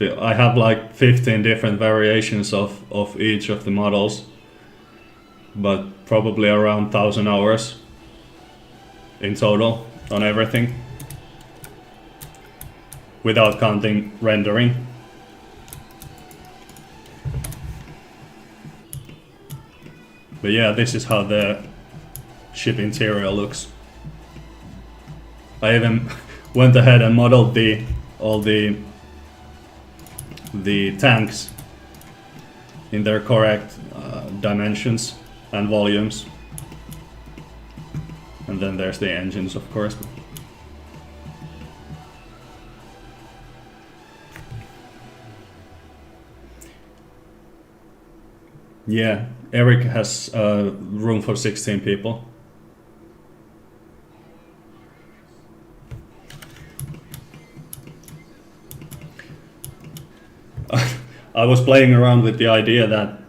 I have like 15 different variations of each of the models, but probably around 1,000 hours in total on everything, without counting rendering. But yeah, this is how the ship interior looks. I even went ahead and modeled all the tanks in their correct dimensions and volumes. And then there's the engines, of course. Yeah, Eric has room for 16 people. I was playing around with the idea that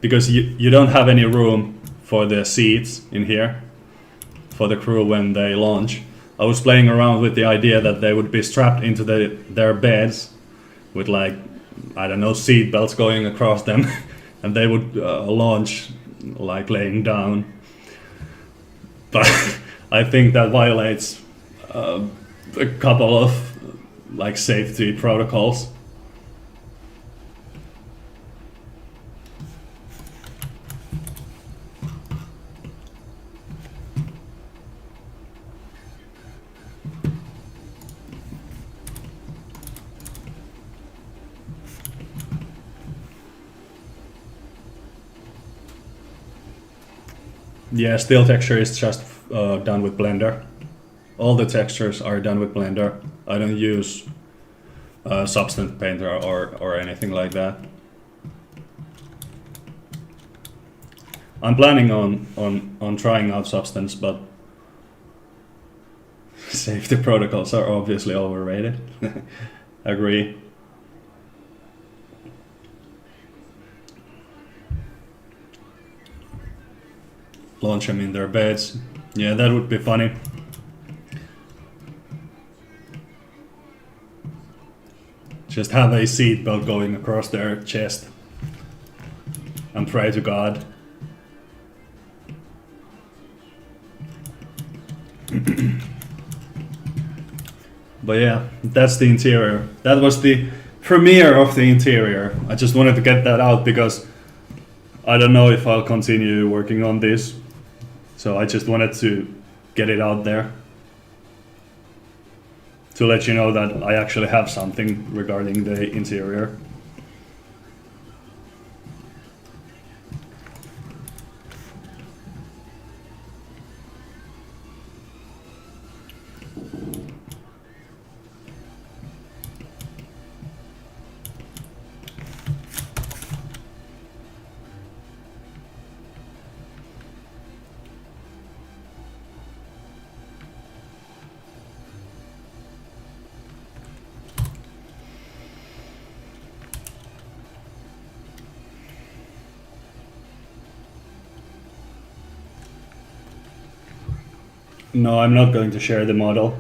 because you don't have any room for the seats in here for the crew when they launch, I was playing around with the idea that they would be strapped into their beds with, like, I don't know, seat belts going across them and they would launch like laying down. But I think that violates a couple of like safety protocols. Yeah, still texture is just done with Blender. All the textures are done with Blender. I don't use Substance Painter or anything like that. I'm planning on trying out Substance, but safety protocols are obviously overrated. Agree. Launch them in their beds. Yeah, that would be funny. Just have a seatbelt going across their chest and pray to God. But yeah, that's the interior. That was the premiere of the interior. I just wanted to get that out because I don't know if I'll continue working on this. So I just wanted to get it out there. to let you know that I actually have something regarding the interior. No, I'm not going to share the model.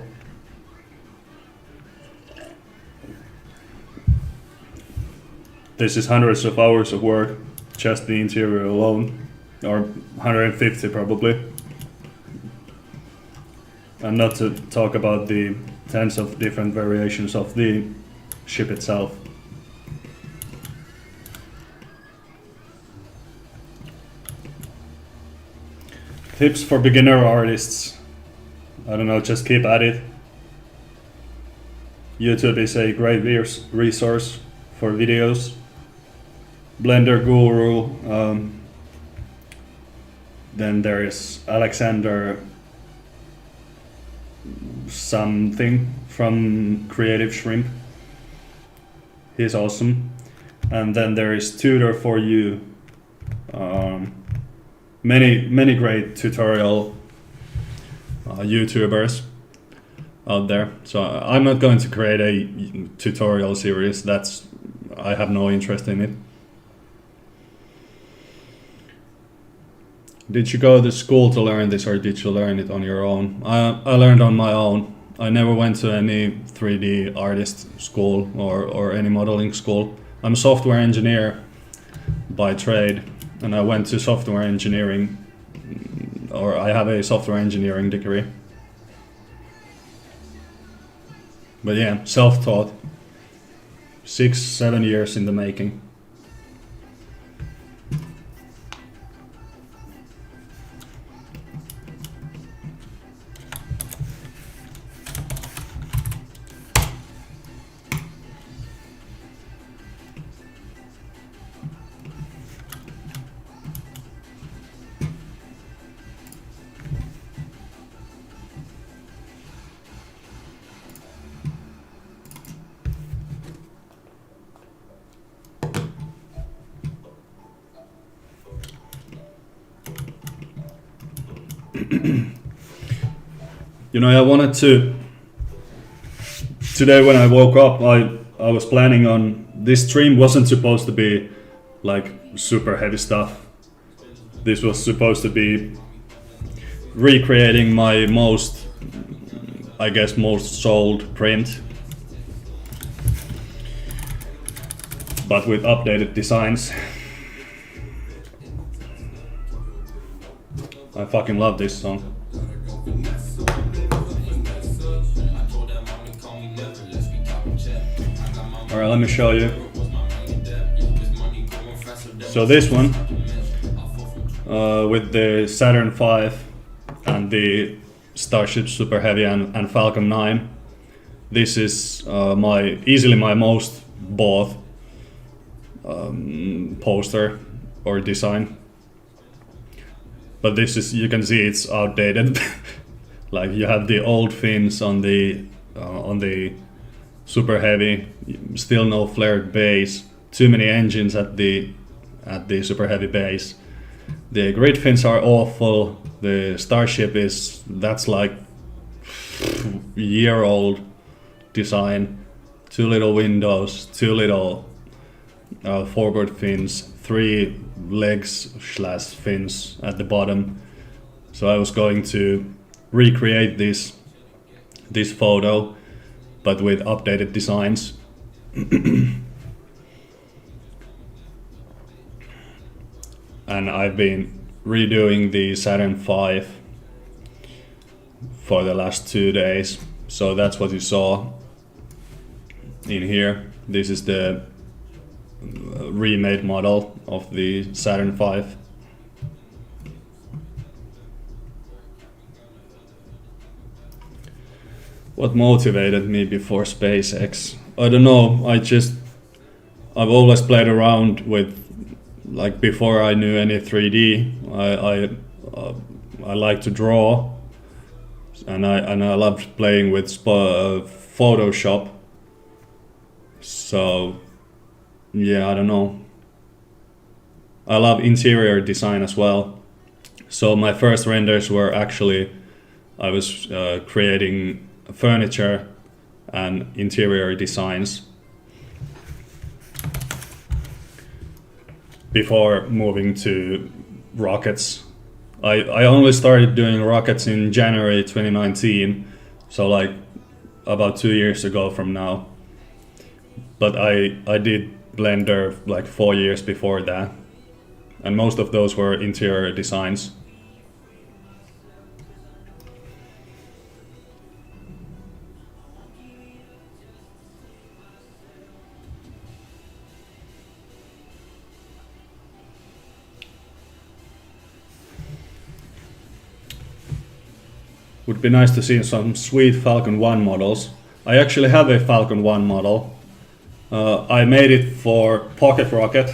This is hundreds of hours of work, just the interior alone, or 150 probably. And not to talk about the tens of different variations of the ship itself. Tips for beginner artists. I don't know, just keep at it. YouTube is a great resource for videos. Blender Guru. Then there is Alexander something from Creative Shrimp. He's awesome. And then there is Tutor for You. Many great tutorial YouTubers out there. So I'm not going to create a tutorial series. I have no interest in it. Did you go to school to learn this, or did you learn it on your own? I learned on my own. I never went to any 3D artist school or any modeling school. I'm a software engineer by trade, and I went to software engineering, or I have a software engineering degree. But yeah, self-taught. 6-7 years in the making. You know, I wanted to... Today when I woke up, I was planning on... This stream wasn't supposed to be like super heavy stuff. This was supposed to be recreating my most sold print, but with updated designs. I fucking love this song. Alright, let me show you. So this one, with the Saturn V and the Starship Superheavy and Falcon 9, this is easily my most bought poster or design. But this is, you can see it's outdated. Like you have the old fins on the Superheavy, still no flared base, too many engines at the Superheavy base. The grid fins are awful. The Starship that's like year-old design. Too little windows, too little forward fins, 3 legs / fins at the bottom. So I was going to recreate this photo, but with updated designs. And I've been redoing the Saturn V for the last 2 days. So that's what you saw in here. This is the remade model of the Saturn V. What motivated me before SpaceX? I don't know. I've always played around with, like, before I knew any 3D. I like to draw, and I loved playing with Photoshop. So yeah, I don't know. I love interior design as well. So my first renders were actually, I was creating furniture and interior designs before moving to rockets. I only started doing rockets in January 2019, so like about 2 years ago from now. But I did Blender like 4 years before that, and most of those were interior designs. Would be nice to see some sweet Falcon 1 models. I actually have a Falcon 1 model. I made it for Pocket Rocket,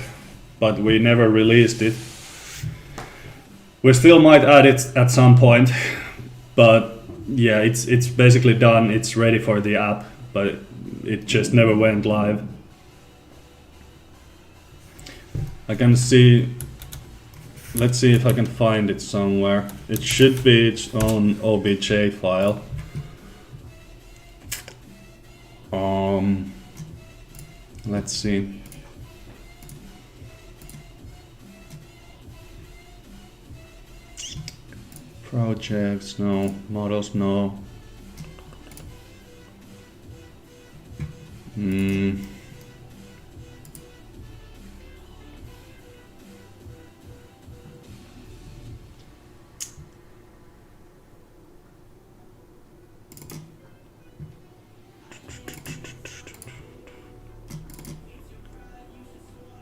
but we never released it. We still might add it at some point, but yeah, it's basically done. It's ready for the app, but it just never went live. I can see. Let's see if I can find it somewhere. It should be its own OBJ file. Let's see. Projects, no. Models, no.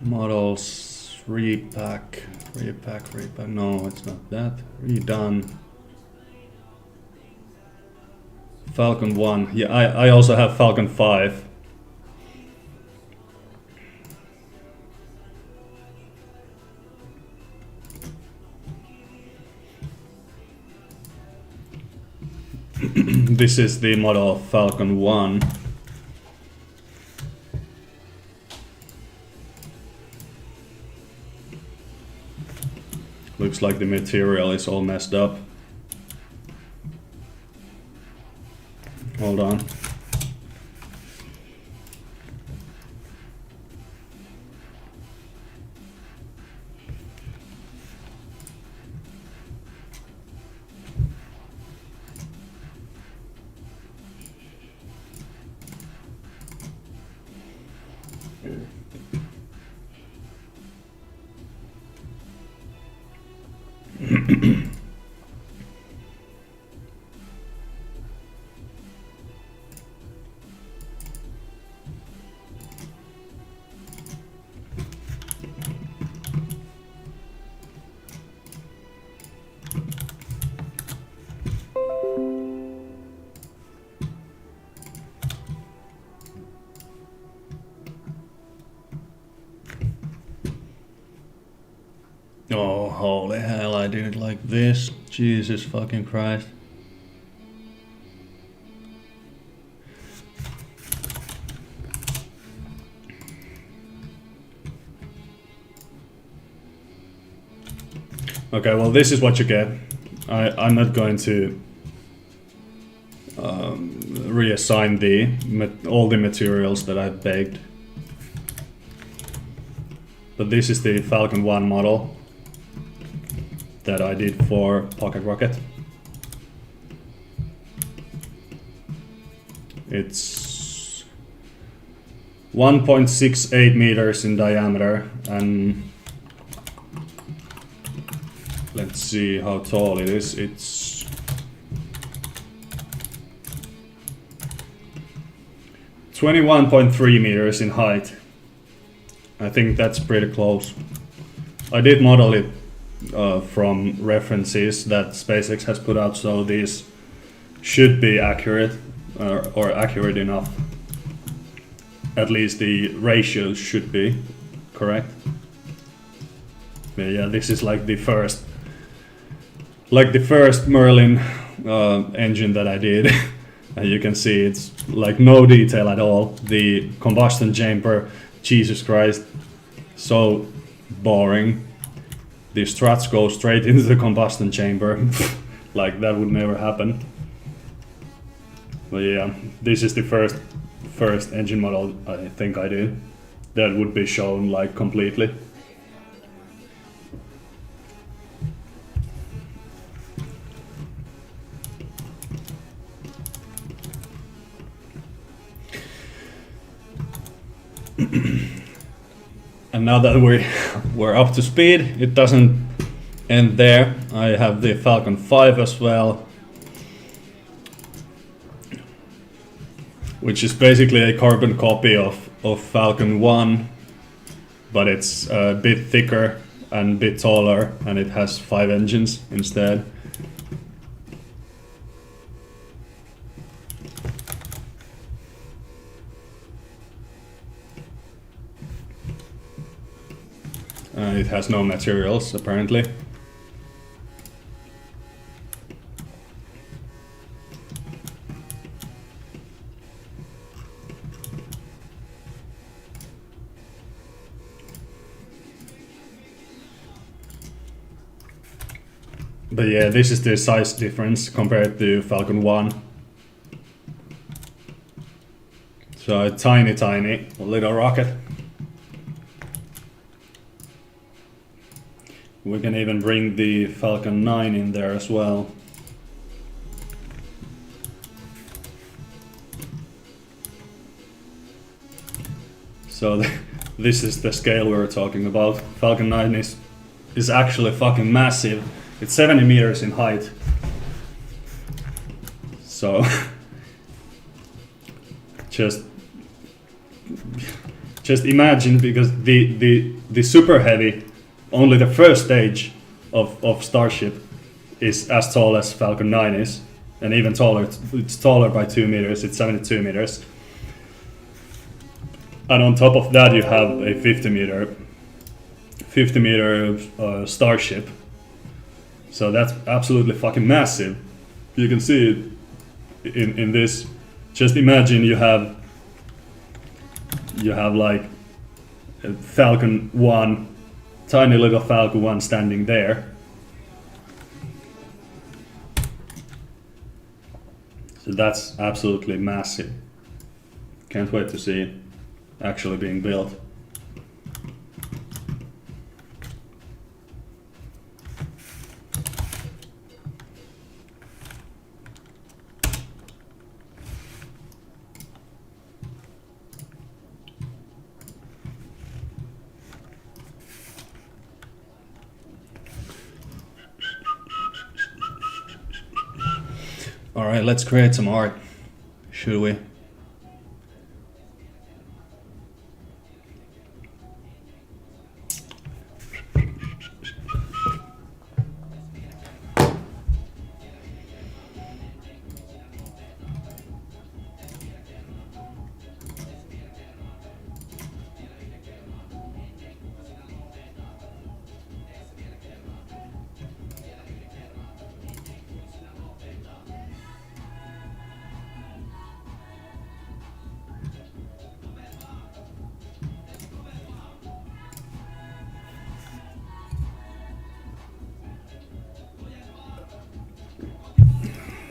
Models, repack, no, it's not that. Redone. Falcon 1, yeah, I also have Falcon 5. This is the model of Falcon 1. Looks like the material is all messed up. Hold on. Oh, holy hell, I did it like this. Jesus fucking Christ. Okay, well, this is what you get. I'm not going to reassign all the materials that I've baked. But this is the Falcon 1 model that I did for Pocket Rocket. It's 1.68 meters in diameter, and let's see how tall it is. It's 21.3 meters in height. I think that's pretty close. I did model it from references that SpaceX has put out, so these should be accurate. or accurate enough. At least the ratios should be correct. But yeah, this is like the first Merlin engine that I did. And you can see it's like no detail at all. The combustion chamber, Jesus Christ, so boring. The struts go straight into the combustion chamber. Like that would never happen. But yeah, this is the first engine model I think I did that would be shown like completely. And now that we're up to speed, it doesn't end there. I have the Falcon 5 as well, which is basically a carbon copy of Falcon 1, but it's a bit thicker and a bit taller, and it has 5 engines instead. It has no materials, apparently. But yeah, this is the size difference compared to Falcon 1. So a tiny little rocket. We can even bring the Falcon 9 in there as well. So this is the scale we were talking about. Falcon 9 is actually fucking massive. It's 70 meters in height. So just imagine, because the Superheavy, only the first stage of Starship is as tall as Falcon 9 is, and even taller. It's taller by 2 meters. It's 72 meters. And on top of that, you have a 50 meter Starship. So that's absolutely fucking massive. You can see it in this. Just imagine you have like a Falcon 1, tiny little Falcon 1 standing there. So that's absolutely massive. Can't wait to see it actually being built. Alright, let's create some art, should we?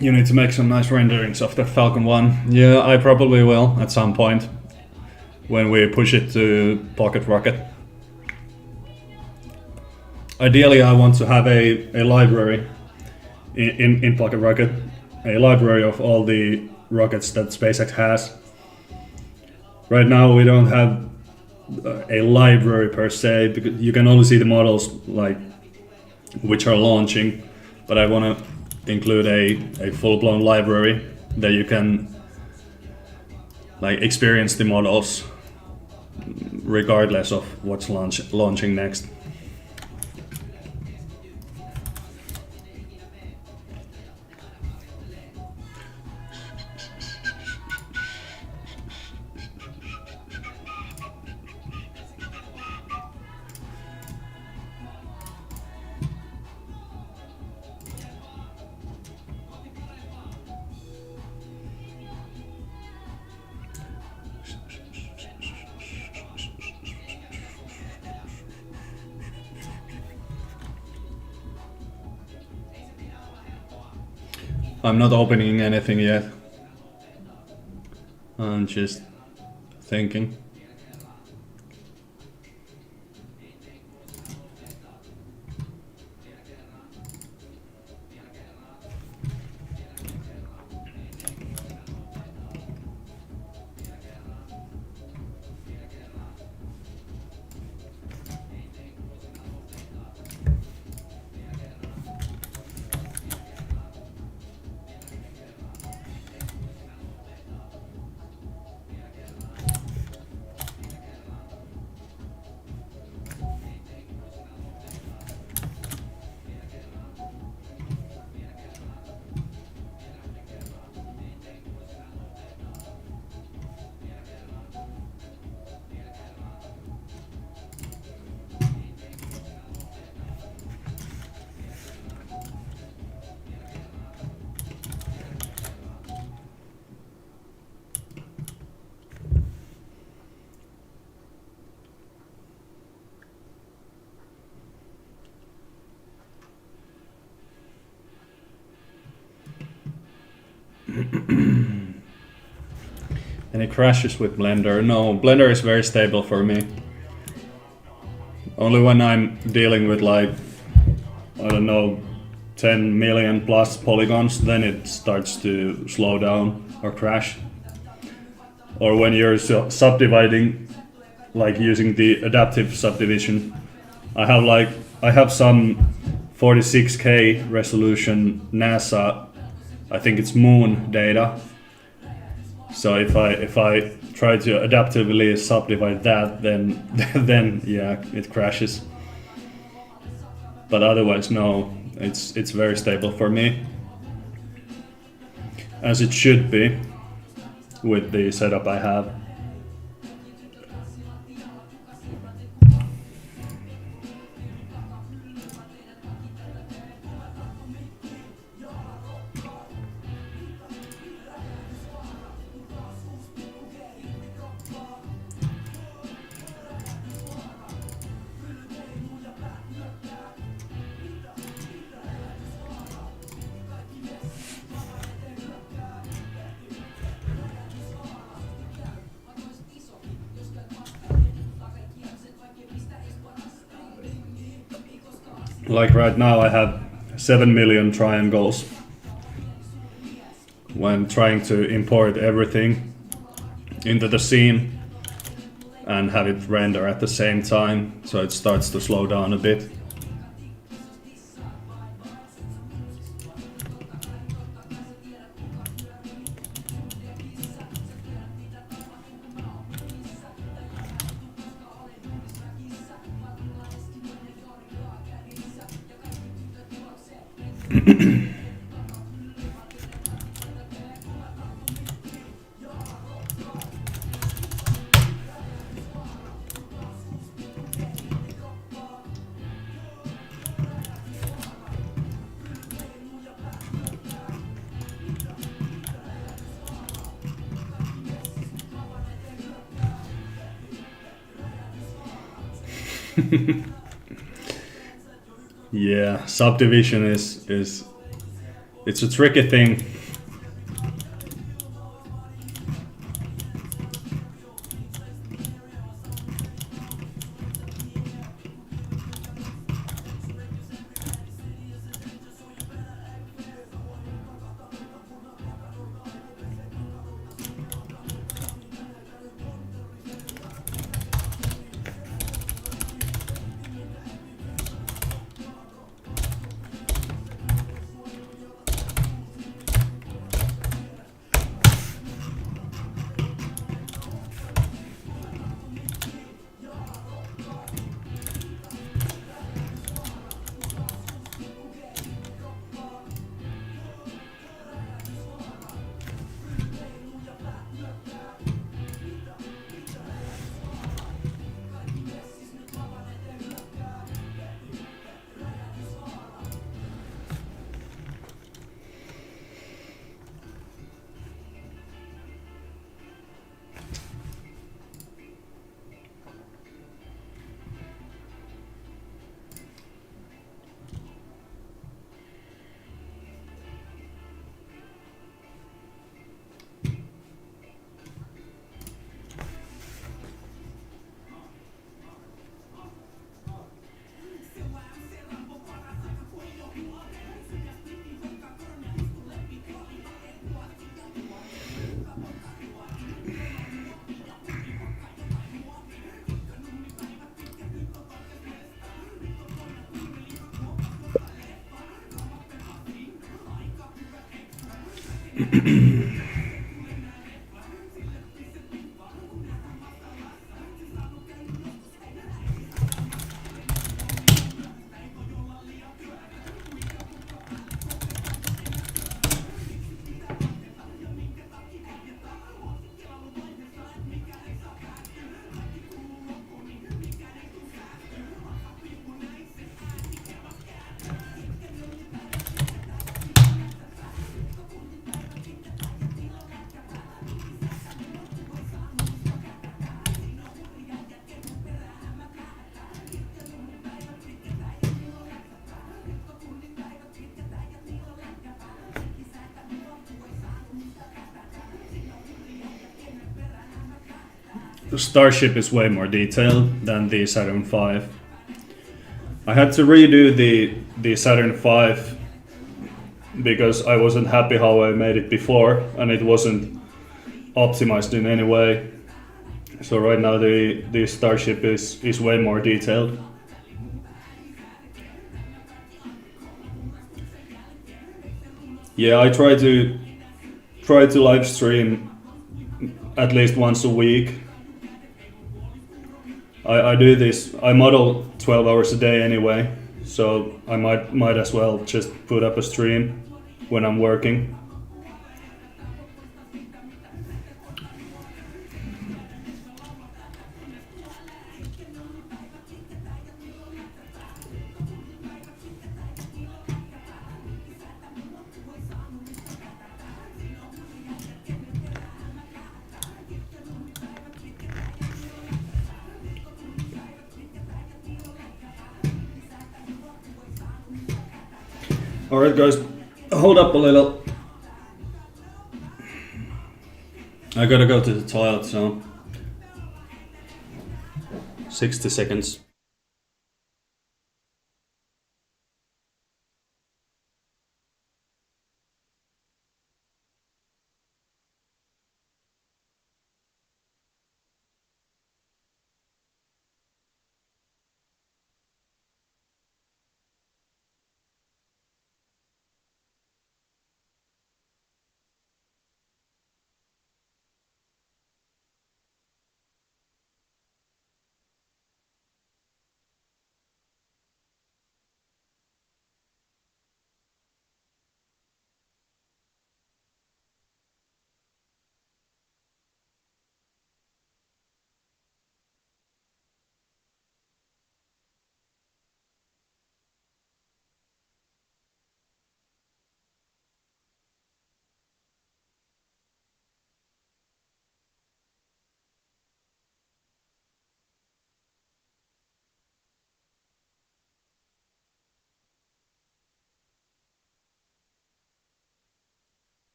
You need to make some nice renderings of the Falcon 1. Yeah, I probably will at some point when we push it to Pocket Rocket. Ideally, I want to have a library in Pocket Rocket, a library of all the rockets that SpaceX has. Right now, we don't have a library per se, because you can only see the models like which are launching, but I want to include a full-blown library that you can like experience the models regardless of what's launching next. I'm not opening anything yet. I'm just thinking. Any crashes with Blender? No, Blender is very stable for me. Only when I'm dealing with like, I don't know, 10 million plus polygons, then it starts to slow down or crash. Or when you're subdividing, like using the adaptive subdivision. I have some 46K resolution NASA, I think it's moon data. So if I try to adaptively subdivide that, then then yeah, it crashes. But otherwise, no, it's very stable for me, as it should be with the setup I have. Like right now I have 7 million triangles when trying to import everything into the scene and have it render at the same time, so it starts to slow down a bit. Yeah, subdivision is it's a tricky thing. The Starship is way more detailed than the Saturn V. I had to redo the Saturn V because I wasn't happy how I made it before and it wasn't optimized in any way. So right now the Starship is way more detailed. Yeah, I try to live stream at least once a week. I do this. I model 12 hours a day anyway, so I might as well just put up a stream when I'm working. Alright guys, hold up a little. I gotta go to the toilet, so 60 seconds.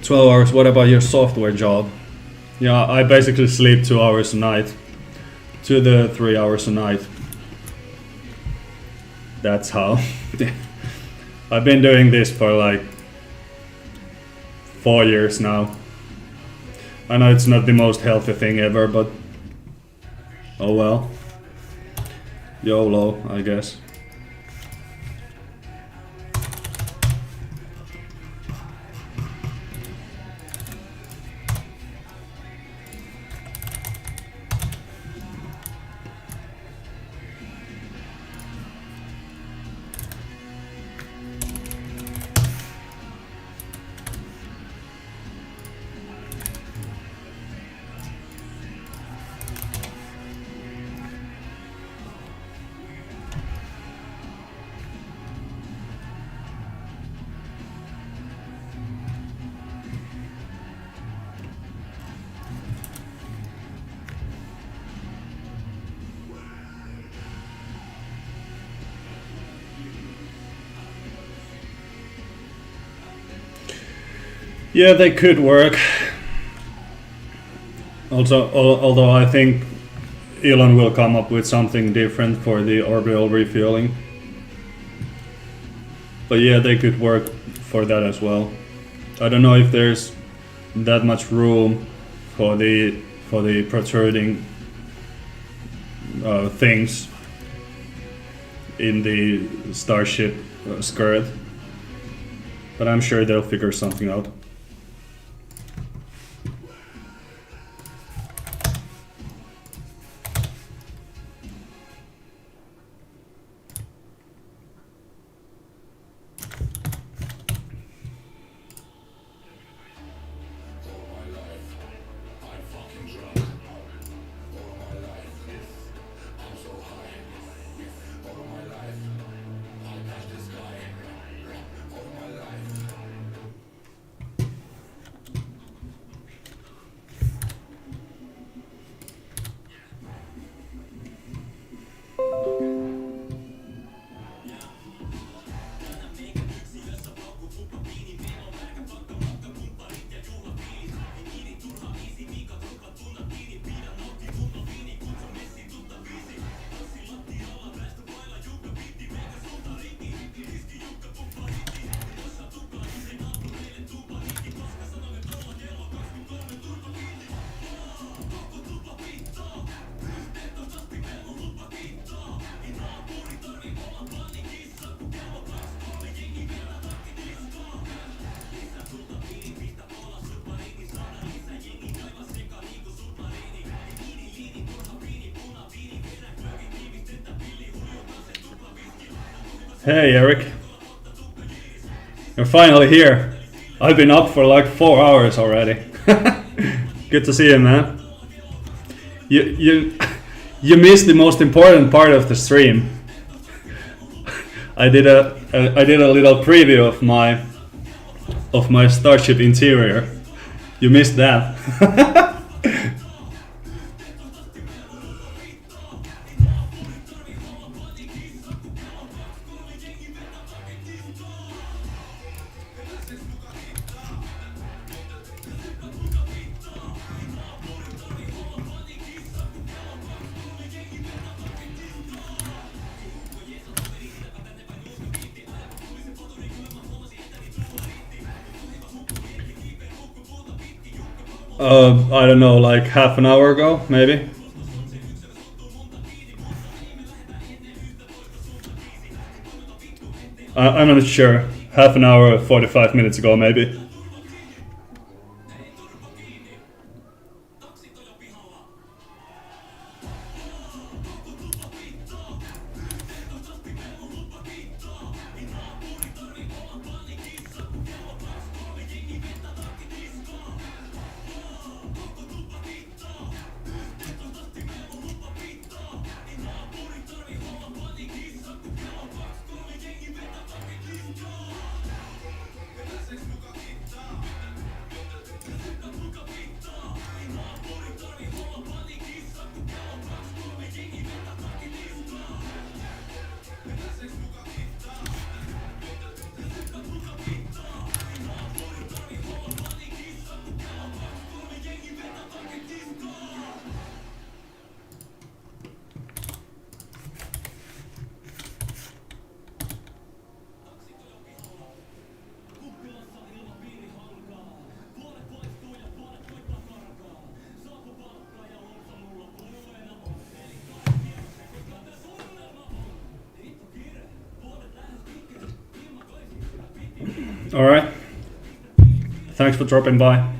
"12 hours, what about your software job?" Yeah, I basically sleep 2 hours a night. 2 to 3 hours a night. That's how. I've been doing this for like 4 years now. I know it's not the most healthy thing ever, but oh well. YOLO, I guess. Yeah, they could work. Also, although I think Elon will come up with something different for the orbital refueling. But yeah, they could work for that as well. I don't know if there's that much room for the protruding things in the Starship skirt, but I'm sure they'll figure something out. Hey Eric, you're finally here. I've been up for like 4 hours already. Good to see you, man. You missed the most important part of the stream. I did a little preview of my Starship interior. You missed that. I don't know, like half an hour ago, maybe. I'm not sure. Half an hour, 45 minutes ago, maybe. Alright. Thanks for dropping by.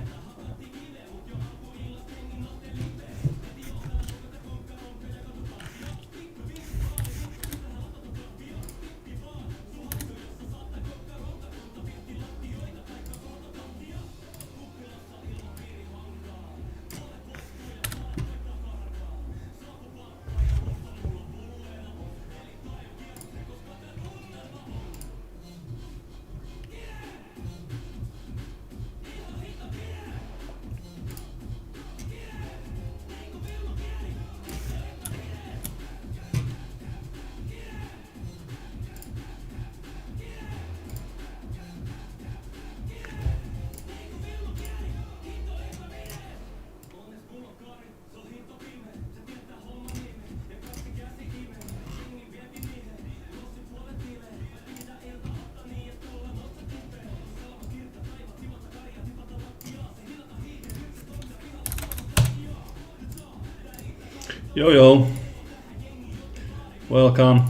Yo yo, welcome.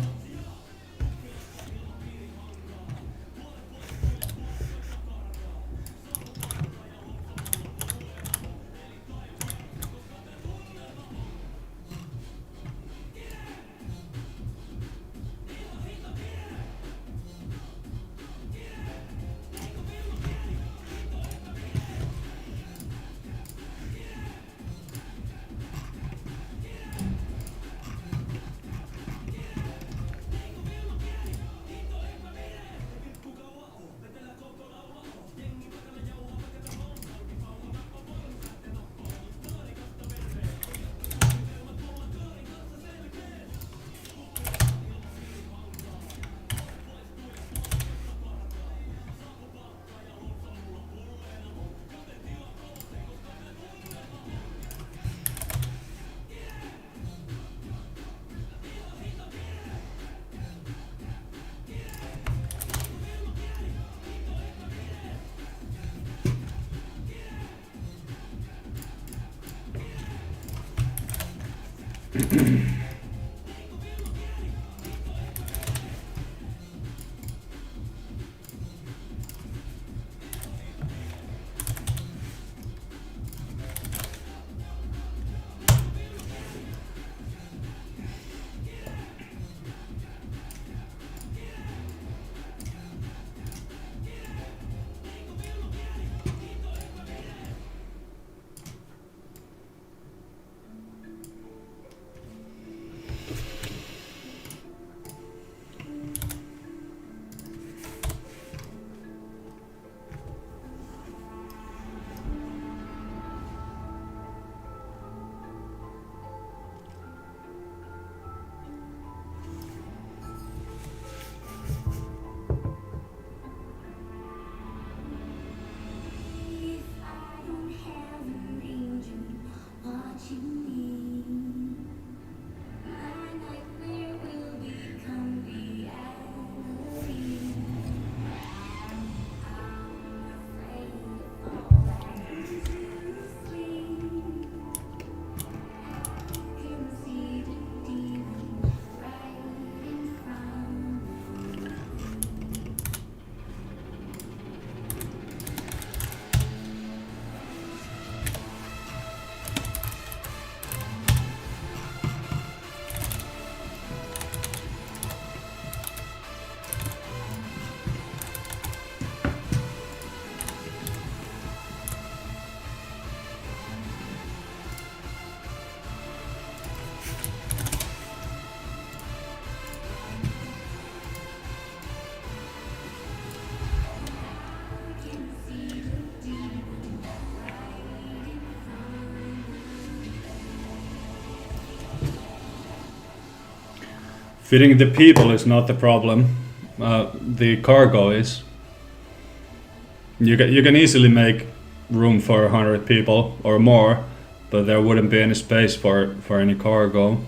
Fitting the people is not the problem. The cargo is. You can easily make room for 100 people or more, but there wouldn't be any space for any cargo.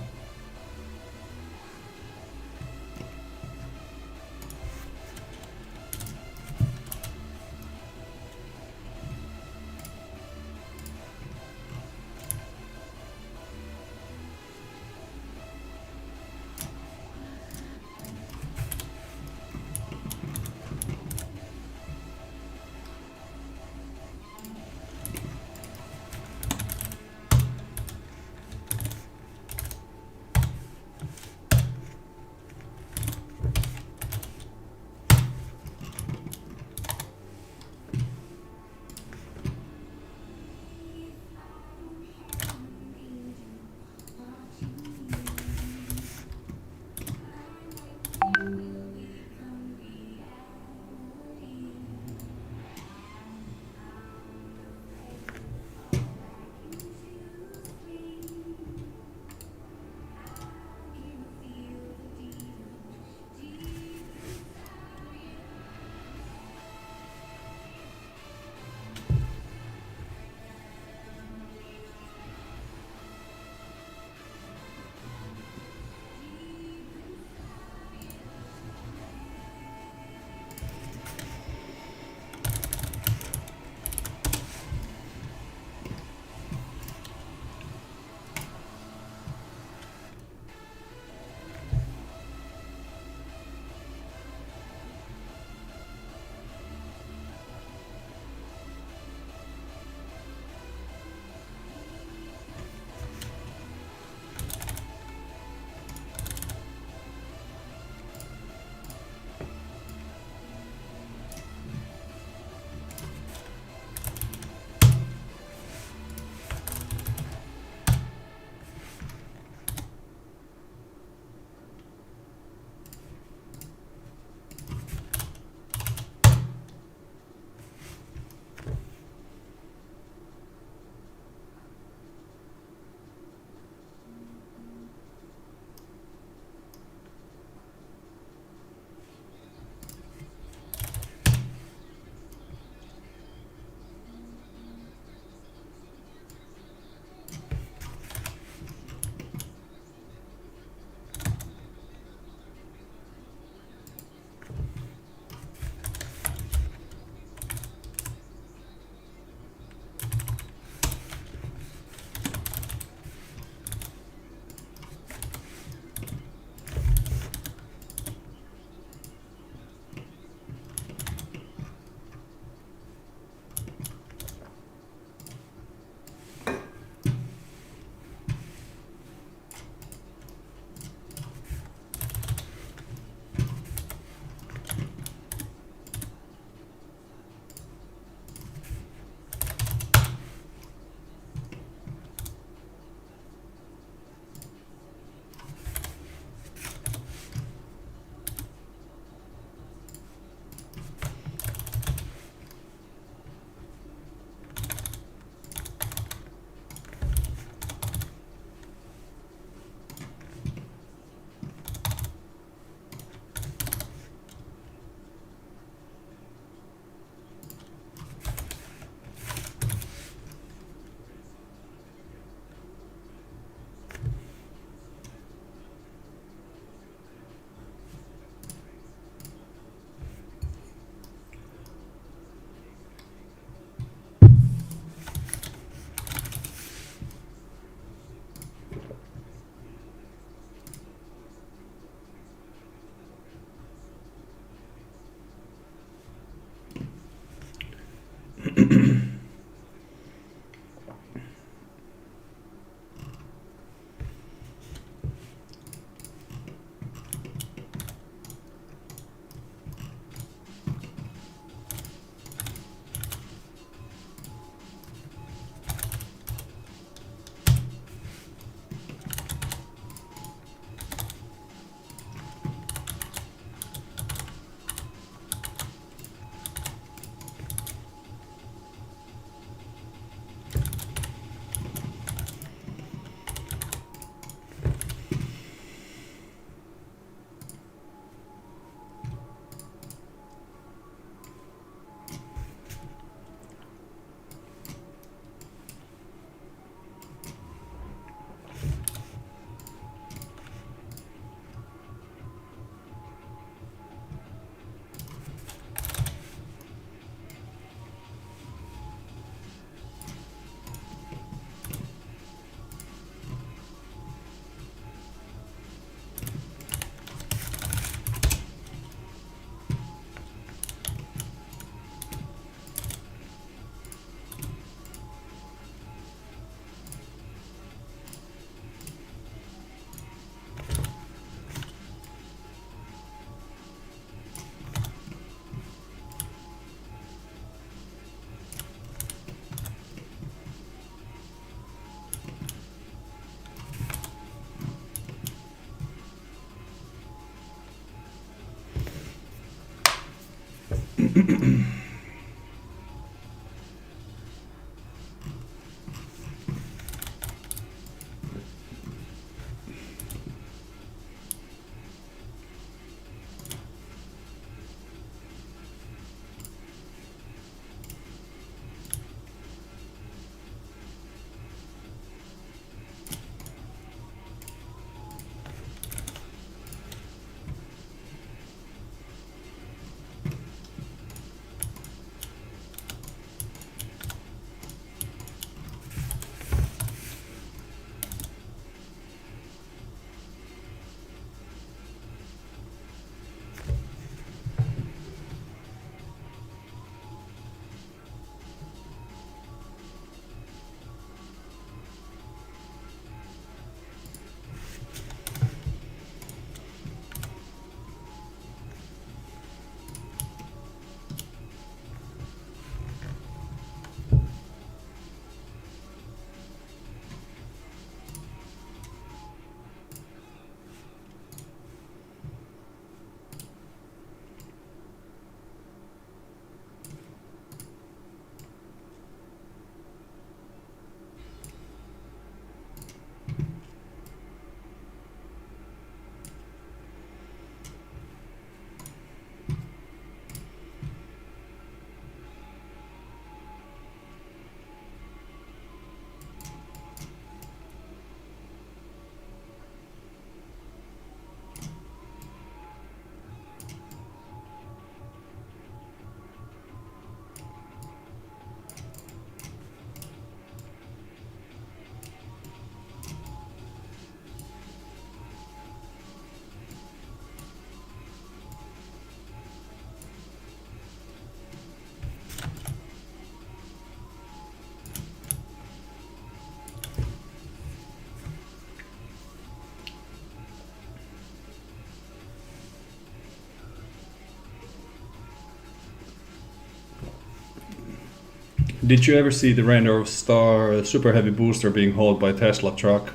Did you ever see the render of Superheavy booster being hauled by Tesla truck?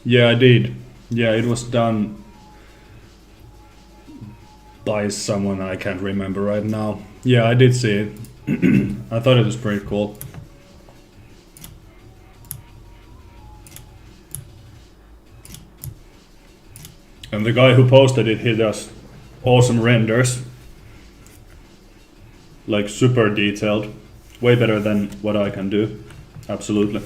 Yeah, I did. Yeah, it was done by someone I can't remember right now. Yeah, I did see it. I thought it was pretty cool. And the guy who posted it, he does awesome renders. Like super detailed. Way better than what I can do. Absolutely.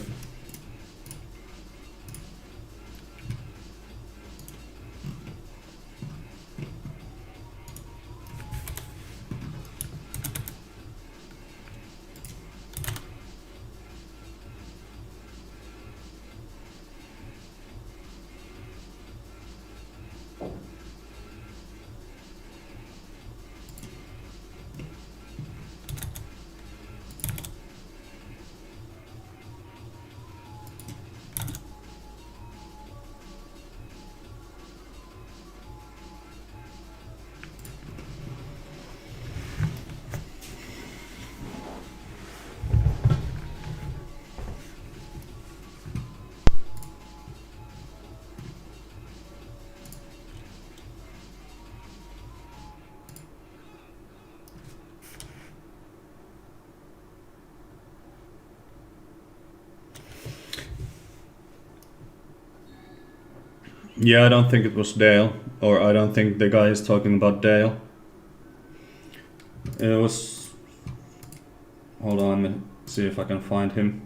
Yeah, I don't think it was Dale, or I don't think the guy is talking about Dale. It was... Hold on, let me see if I can find him.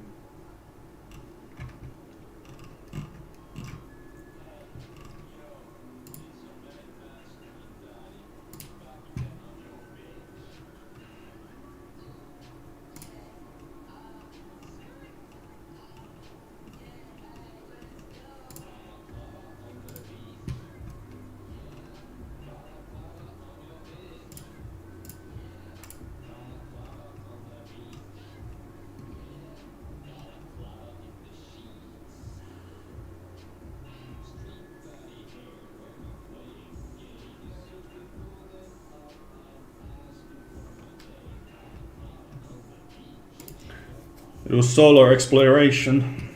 It was Solar Exploration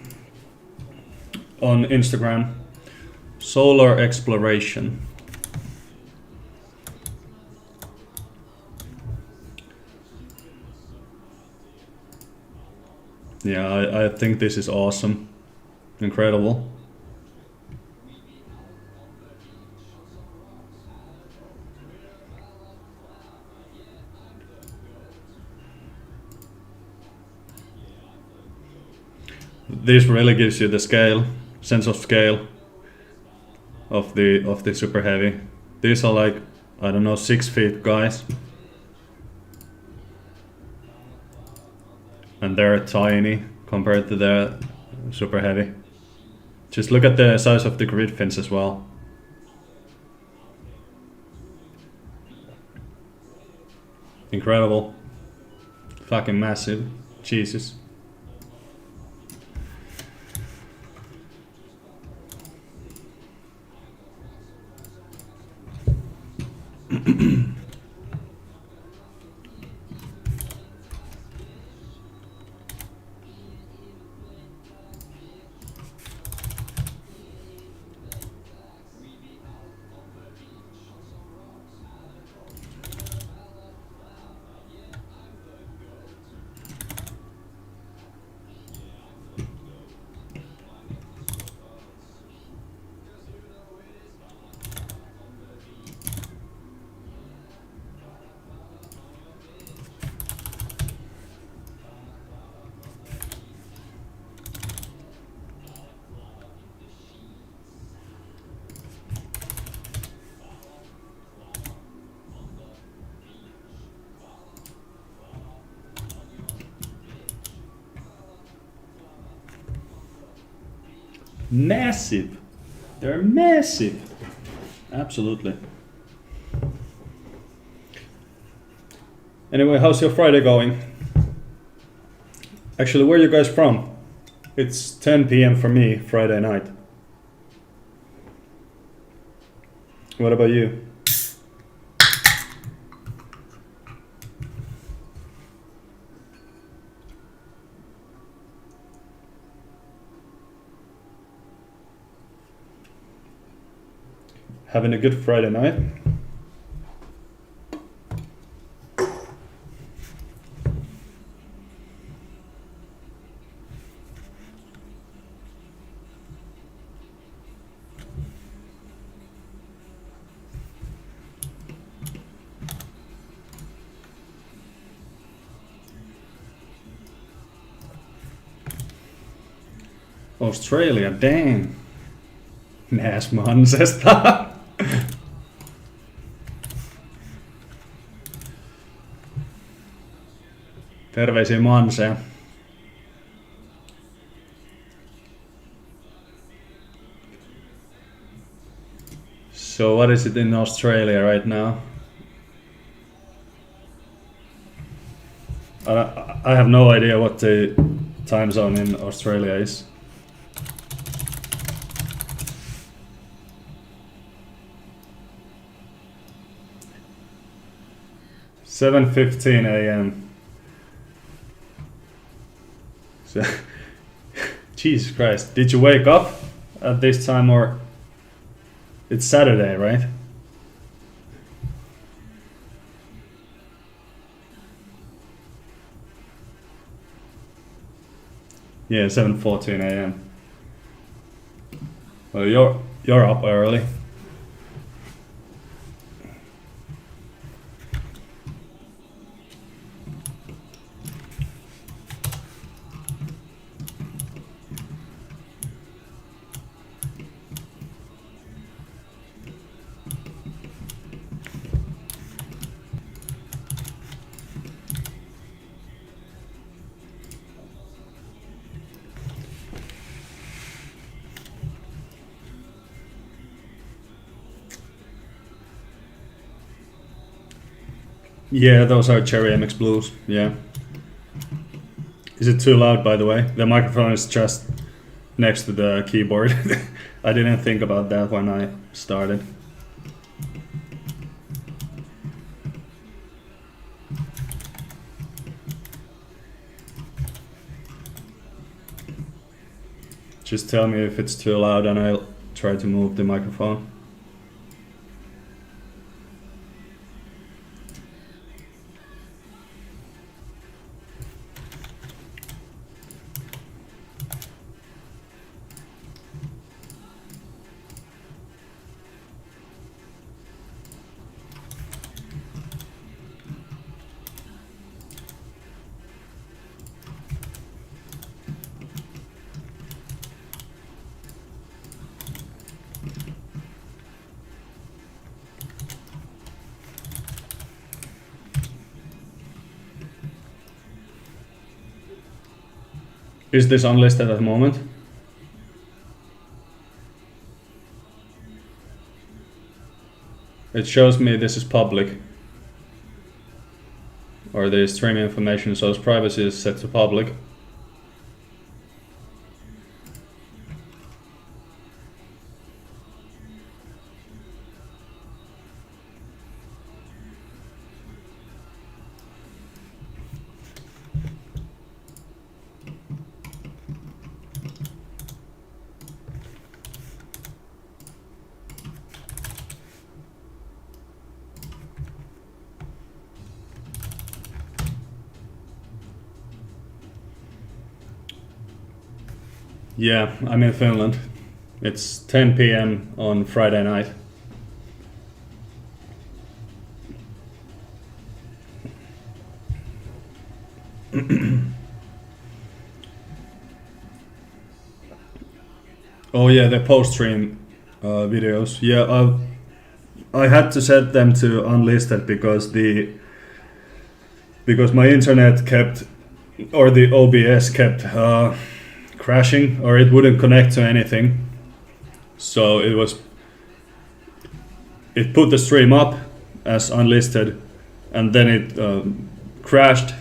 on Instagram. Solar Exploration. Yeah, I think this is awesome. Incredible. This really gives you the scale, sense of scale of the super heavy. These are like, I don't know, 6 feet guys, and they're tiny compared to the super heavy. Just look at the size of the grid fins as well. Incredible. Fucking massive. Jesus. Massive. They're massive. Absolutely. Anyway, how's your Friday going? Actually, where are you guys from? It's 10 p.m. for me, Friday night. What about you? Having a good Friday night? Australia, dang. Näsman zesta. Terveisiä Manseen. So what is it in Australia right now? I have no idea what the time zone in Australia is. "7:15 a.m. So, Jesus Christ, did you wake up at this time, or it's Saturday, right? Yeah, 7:14 a.m. Well, you're up early. Yeah, those are Cherry MX Blues, yeah. Is it too loud, by the way? The microphone is just next to the keyboard. I didn't think about that when I started. Just tell me if it's too loud and I'll try to move the microphone. Is this unlisted at the moment? It shows me this is public. Or the streaming information shows privacy is set to public. Yeah, I'm in Finland. It's 10 p.m. on Friday night. Oh yeah, the post-stream videos. Yeah, I had to set them to unlisted because my internet kept, or the OBS kept crashing, or it wouldn't connect to anything. So it put the stream up as unlisted, and then it crashed.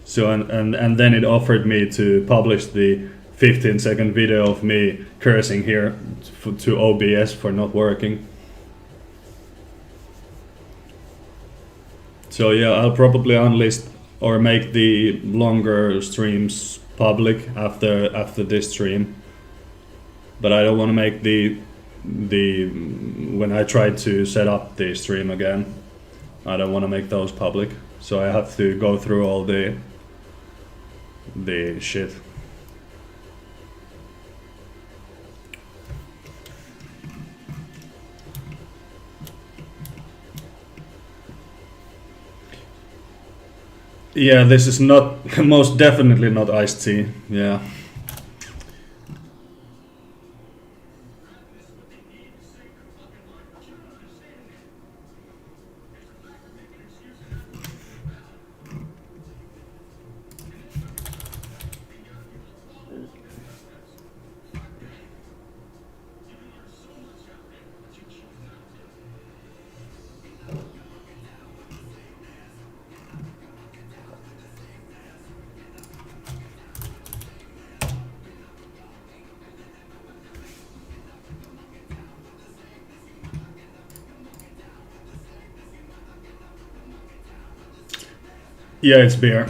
So and then it offered me to publish the 15-second video of me cursing here to OBS for not working. So yeah, I'll probably unlist or make the longer streams public after this stream. But I don't want to make the when I try to set up the stream again, I don't want to make those public. So I have to go through all the shit. Yeah, this is not, most definitely not iced tea. Yeah. Yeah, it's beer.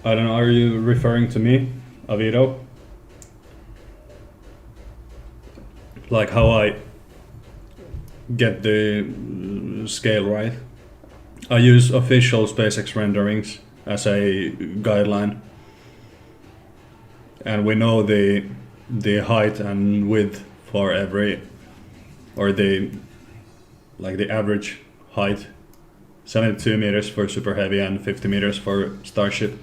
I don't know, are you referring to me, Avito? Like how I get the scale right? I use official SpaceX renderings as a guideline, and we know the height and width for every, or the average height, 72 meters for Superheavy and 50 meters for Starship.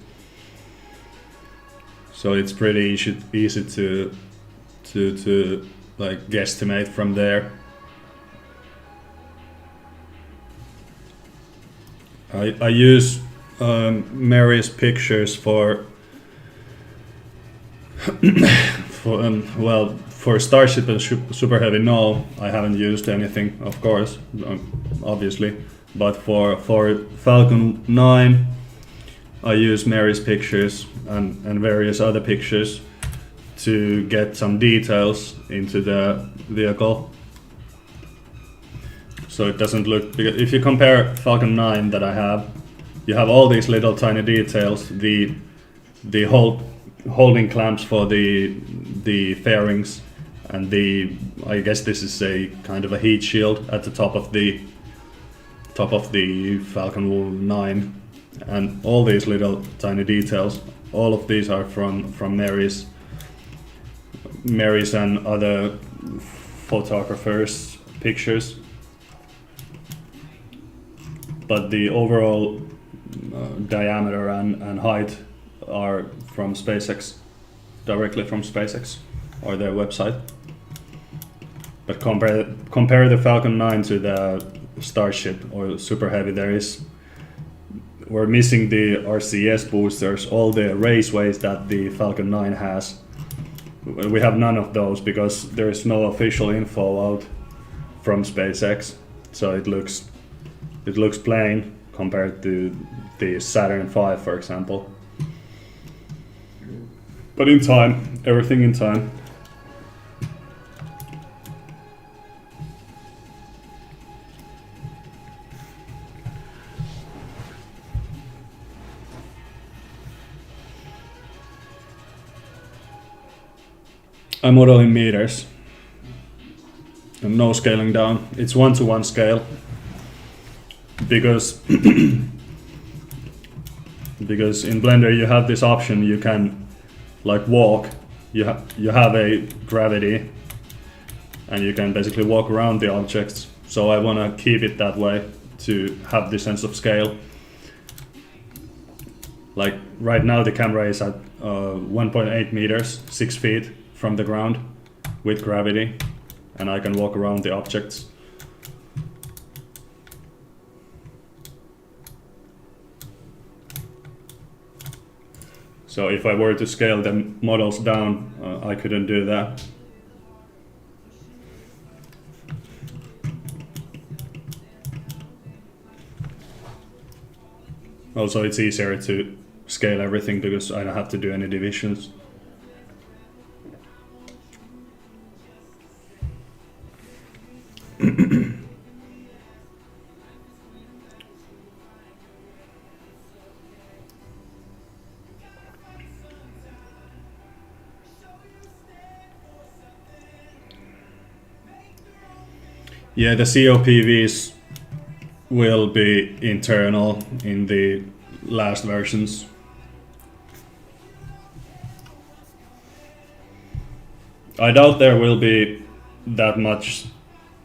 So it's pretty easy to like guesstimate from there. I use Mary's pictures for for Starship and Superheavy. No, I haven't used anything, of course, obviously. But for Falcon 9, I use Mary's pictures and various other pictures to get some details into the vehicle. So it doesn't look, because if you compare Falcon 9 that I have, you have all these little tiny details, the holding clamps for the fairings, and I guess this is a kind of a heat shield at the top of the Falcon 9, and all these little tiny details, all of these are from Mary's and other photographers' pictures. But the overall diameter and height are from SpaceX, directly from SpaceX or their website. But compare the Falcon 9 to the Starship or Superheavy, we're missing the RCS boosters, all the raceways that the Falcon 9 has. We have none of those because there is no official info out from SpaceX, so it looks plain compared to the Saturn V, for example. But in time, everything in time. I model in meters and no scaling down. It's 1-to-1 scale because because in Blender you have this option, you can like walk, you have a gravity and you can basically walk around the objects. So I want to keep it that way to have the sense of scale. Like right now the camera is at 1.8 meters, 6 feet from the ground with gravity, and I can walk around the objects. So if I were to scale the models down, I couldn't do that. Also, it's easier to scale everything because I don't have to do any divisions. Yeah, the COPVs will be internal in the last versions. I doubt there will be that much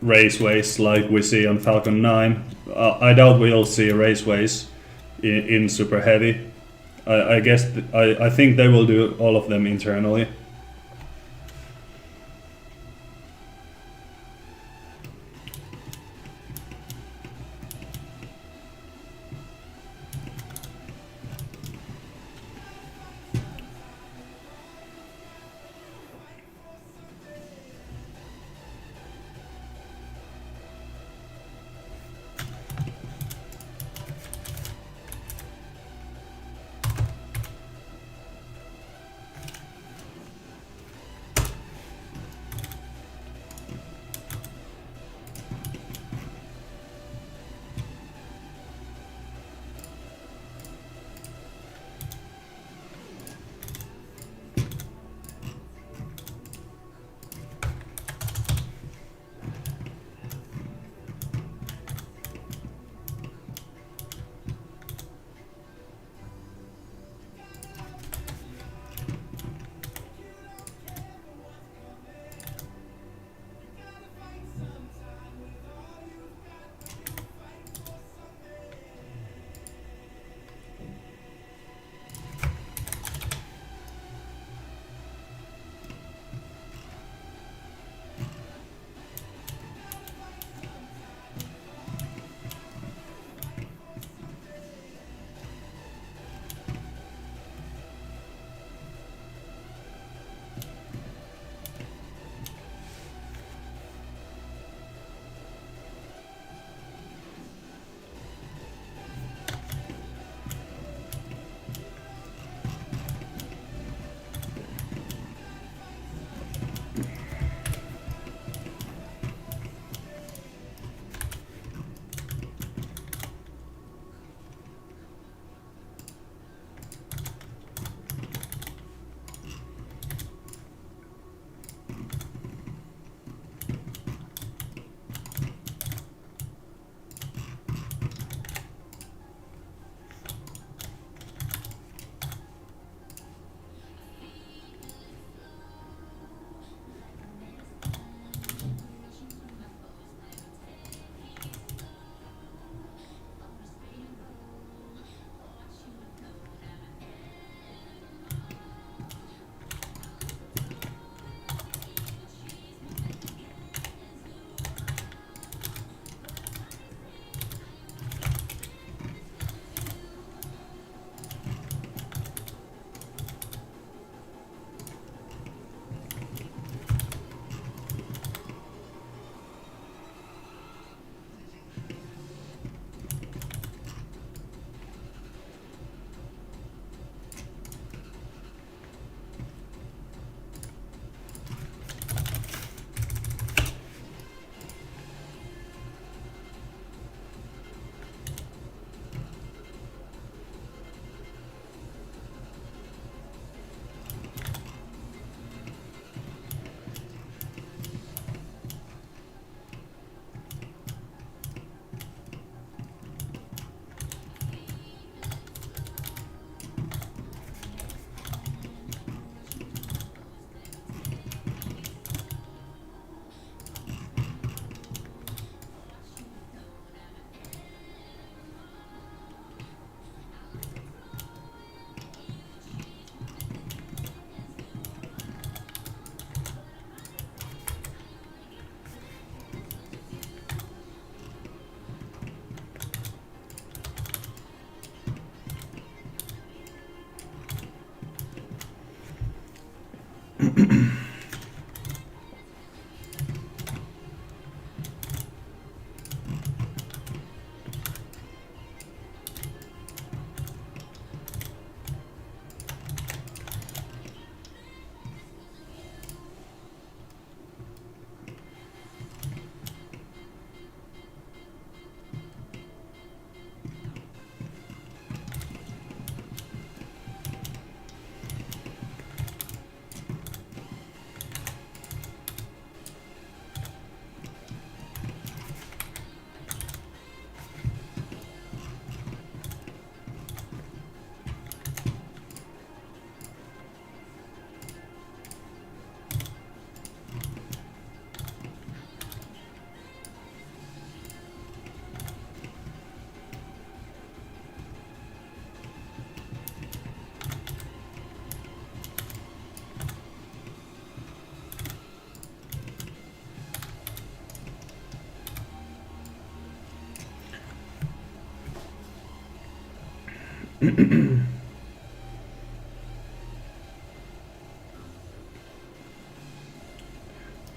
raceways like we see on Falcon 9. I doubt we'll see raceways in Superheavy. I guess I think they will do all of them internally.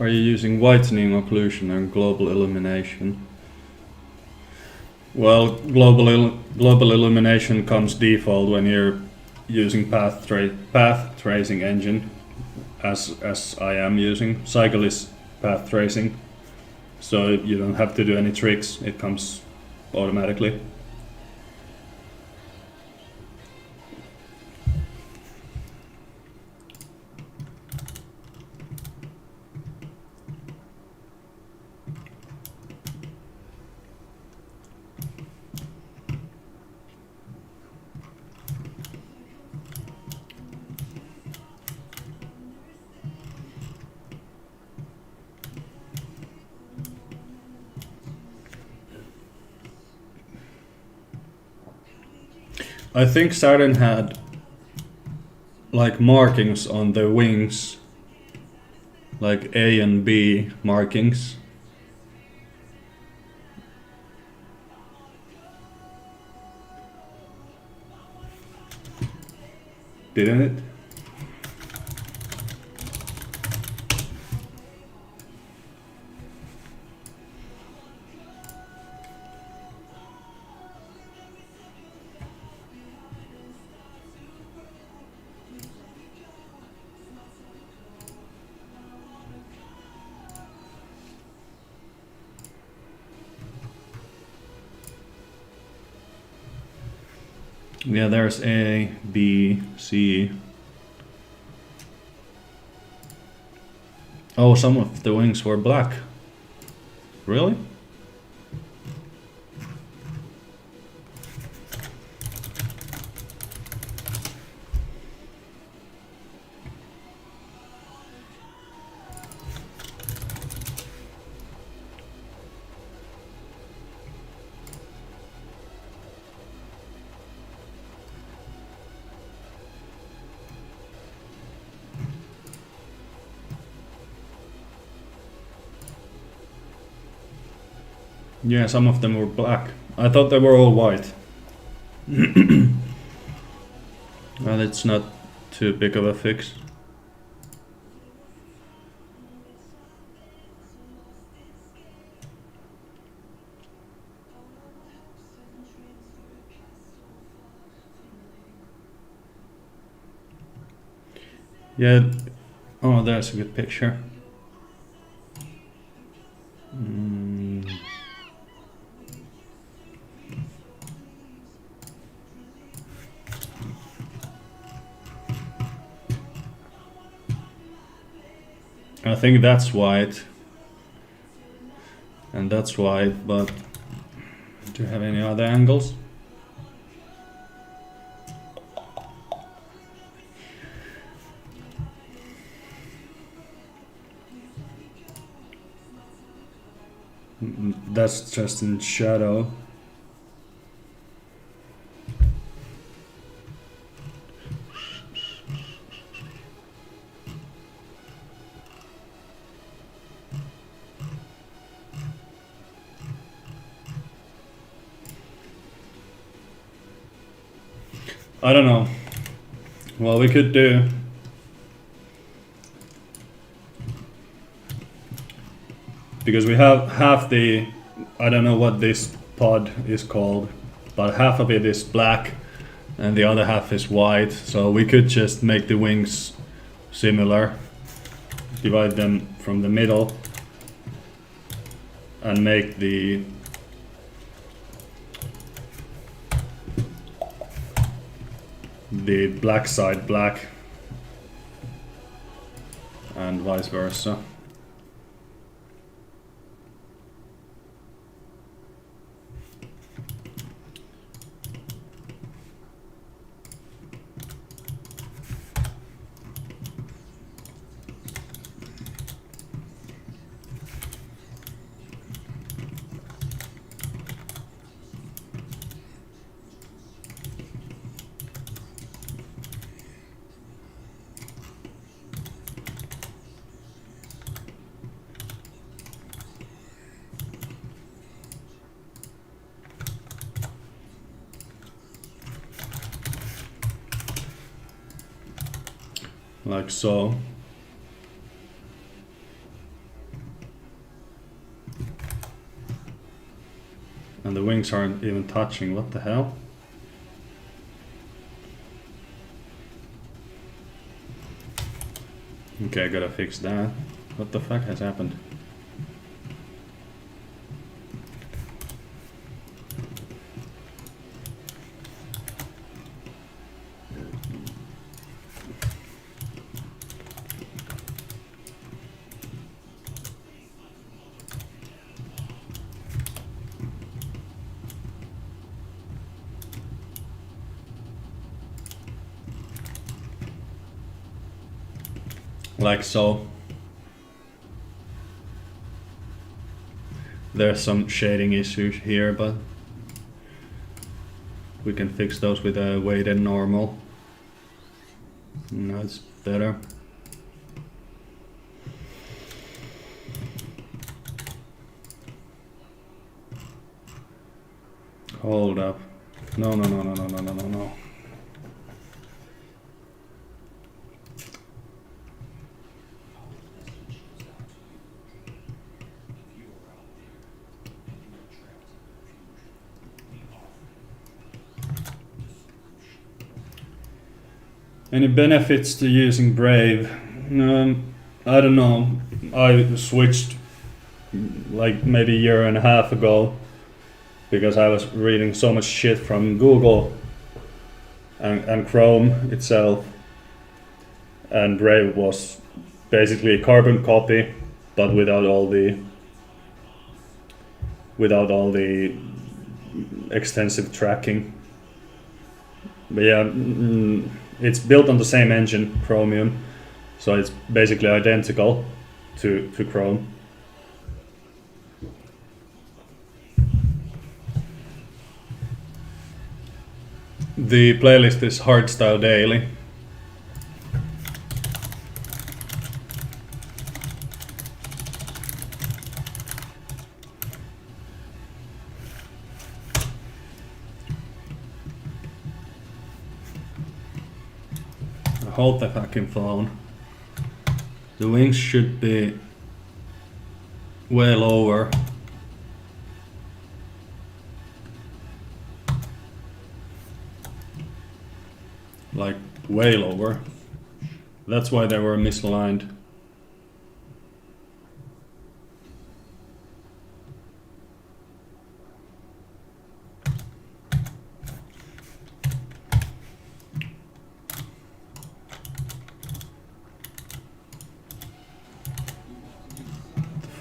Are you using whitening, occlusion, and global illumination? Well, global illumination comes default when you're using path tracing engine, as I am using. Cycle is path tracing, so you don't have to do any tricks. It comes automatically. I think Saturn had like markings on the wings, like A and B markings. Didn't it? Yeah, there's A, B, C. Oh, some of the wings were black. Really? Yeah, some of them were black. I thought they were all white. Well, it's not too big of a fix. Yeah. Oh, there's a good picture. I think that's white. And that's white, but do you have any other angles? That's just in shadow. I don't know. Well, we could do because we have half the, I don't know what this pod is called, but half of it is black and the other half is white, so we could just make the wings similar, divide them from the middle and make the black side black and vice versa. like so. And the wings aren't even touching, what the hell? Okay, I gotta fix that. What the fuck has happened? Like so. There's some shading issues here, but we can fix those with a weighted normal. No, it's better. Hold up. No. Any benefits to using Brave? I don't know. I switched like maybe a year and a half ago because I was reading so much shit from Google and Chrome itself, and Brave was basically a carbon copy but without all the extensive tracking. But yeah, it's built on the same engine, Chromium, so it's basically identical to Chrome. The playlist is Hardstyle Daily. Hold the fucking phone. The wings should be way lower. Like way lower. That's why they were misaligned.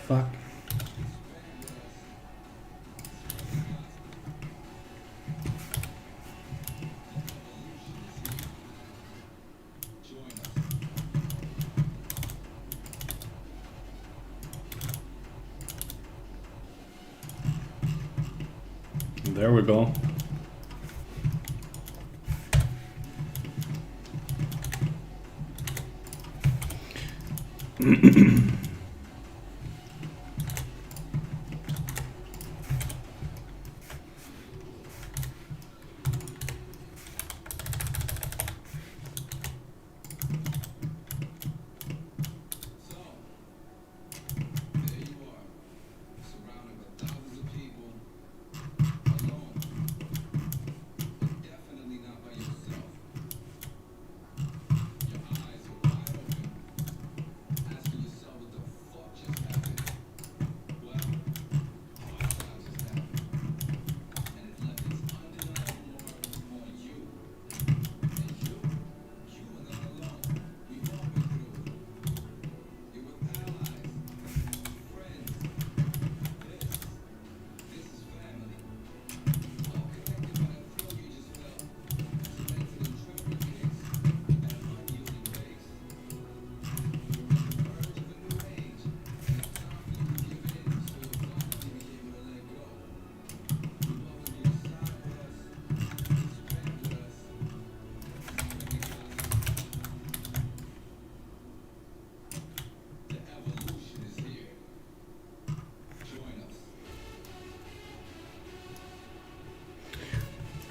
Fuck. There we go.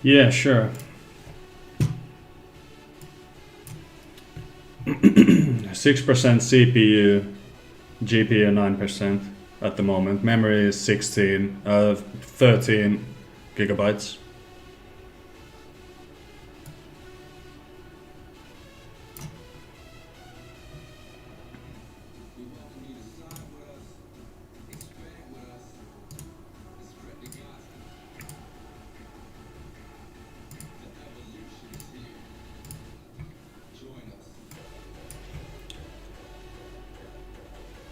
Yeah, sure. 6% CPU, GPU 9% at the moment. Memory is 13 gigabytes.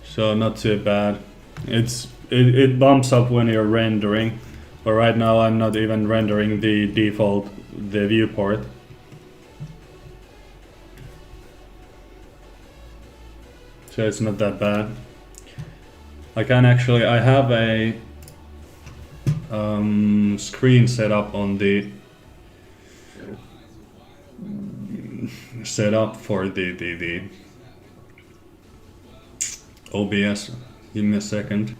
So not too bad. It bumps up when you're rendering, but right now I'm not even rendering the viewport. So it's not that bad. I have a screen set up on the for the OBS. Give me a second.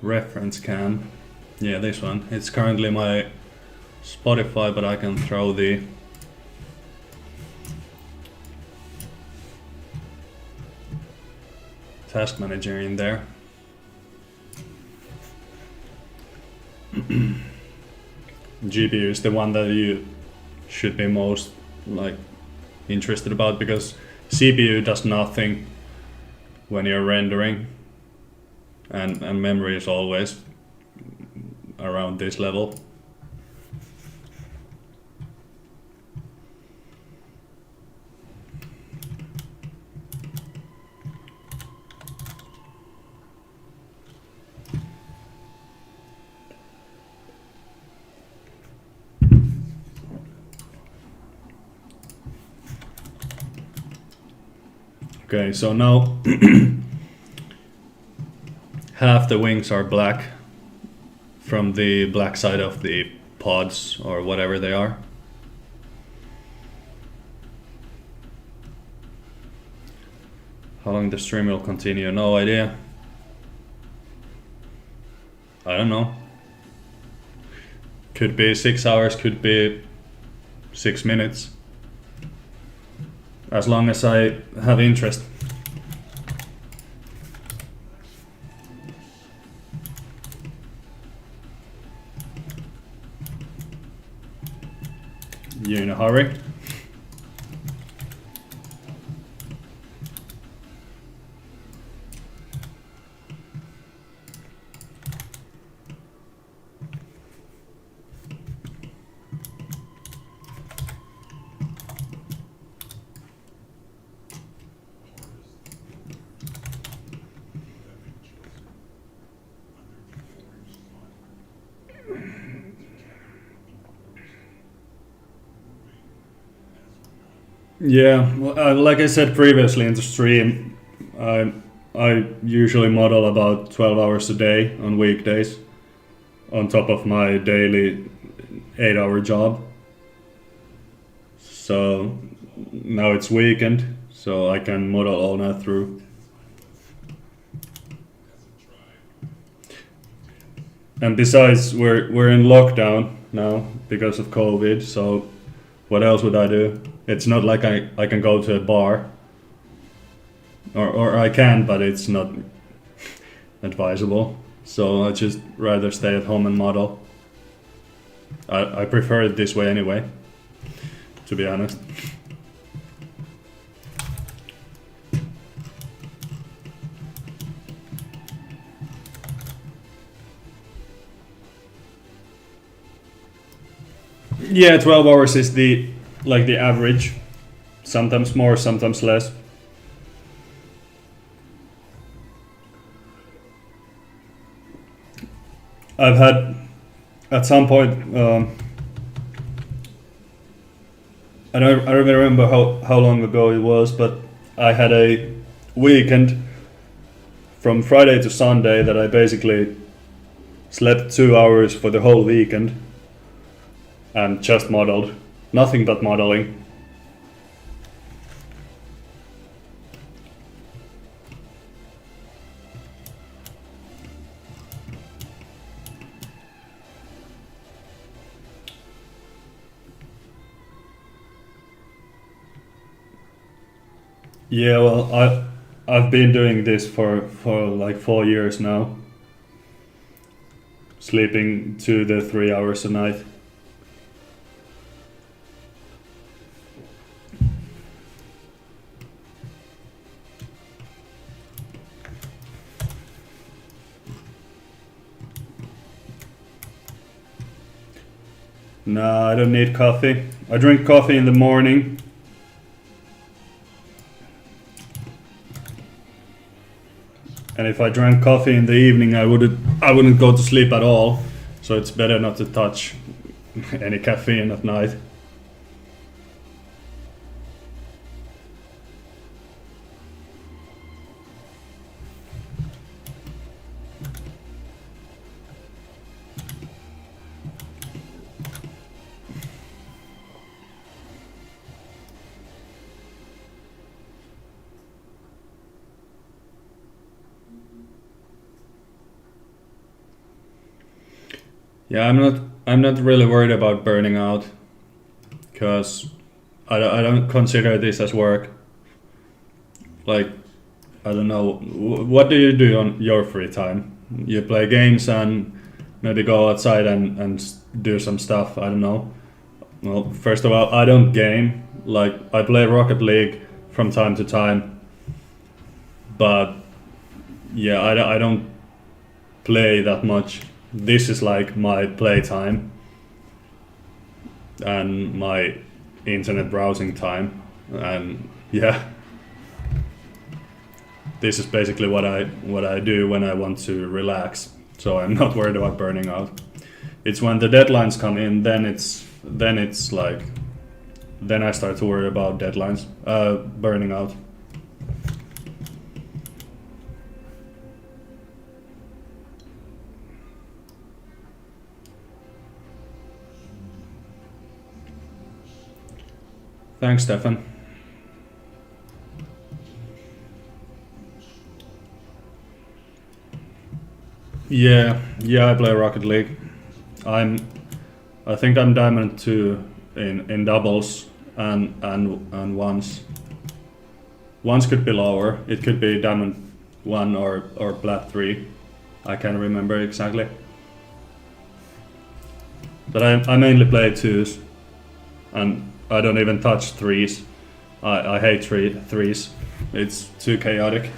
Reference cam. Yeah, this one. It's currently my Spotify, but I can throw the task manager in there. GPU is the one that you should be most interested about, because CPU does nothing when you're rendering, and memory is always around this level. Okay, so now half the wings are black from the black side of the pods or whatever they are. How long the stream will continue? No idea. I don't know. Could be 6 hours, could be 6 minutes. As long as I have interest. You in a hurry? Yeah, well, like I said previously in the stream, I usually model about 12 hours a day on weekdays, on top of my daily 8-hour job. So now it's weekend, so I can model all night through. And besides, we're in lockdown now because of COVID, so what else would I do? It's not like I can go to a bar. Or I can, but it's not advisable. So I just rather stay at home and model. I prefer it this way anyway, to be honest. Yeah, 12 hours is the average. Sometimes more, sometimes less. I've had, at some point, I don't remember how long ago it was, but I had a weekend from Friday to Sunday that I basically slept 2 hours for the whole weekend and just modeled. Nothing but modeling. Yeah, well, I've been doing this for like 4 years now, sleeping 2 to 3 hours a night. Nah, I don't need coffee. I drink coffee in the morning. And if I drank coffee in the evening, I wouldn't go to sleep at all. So it's better not to touch any caffeine at night. Yeah, I'm not really worried about burning out because I don't consider this as work. Like, I don't know, what do you do on your free time? You play games and maybe go outside and do some stuff. I don't know. Well, first of all, I don't game. Like, I play Rocket League from time to time, but yeah, I don't play that much. This is like my playtime and my internet browsing time, and yeah, this is basically what I do when I want to relax. So I'm not worried about burning out. It's when the deadlines come in, then it's like then I start to worry about deadlines, burning out. Thanks, Stefan. Yeah, I play Rocket League. I'm, I think I'm Diamond 2 in doubles and once. Once could be lower. It could be Diamond 1 or Plat 3. I can't remember exactly. But I mainly play 2s, and I don't even touch 3s. I hate threes. It's too chaotic.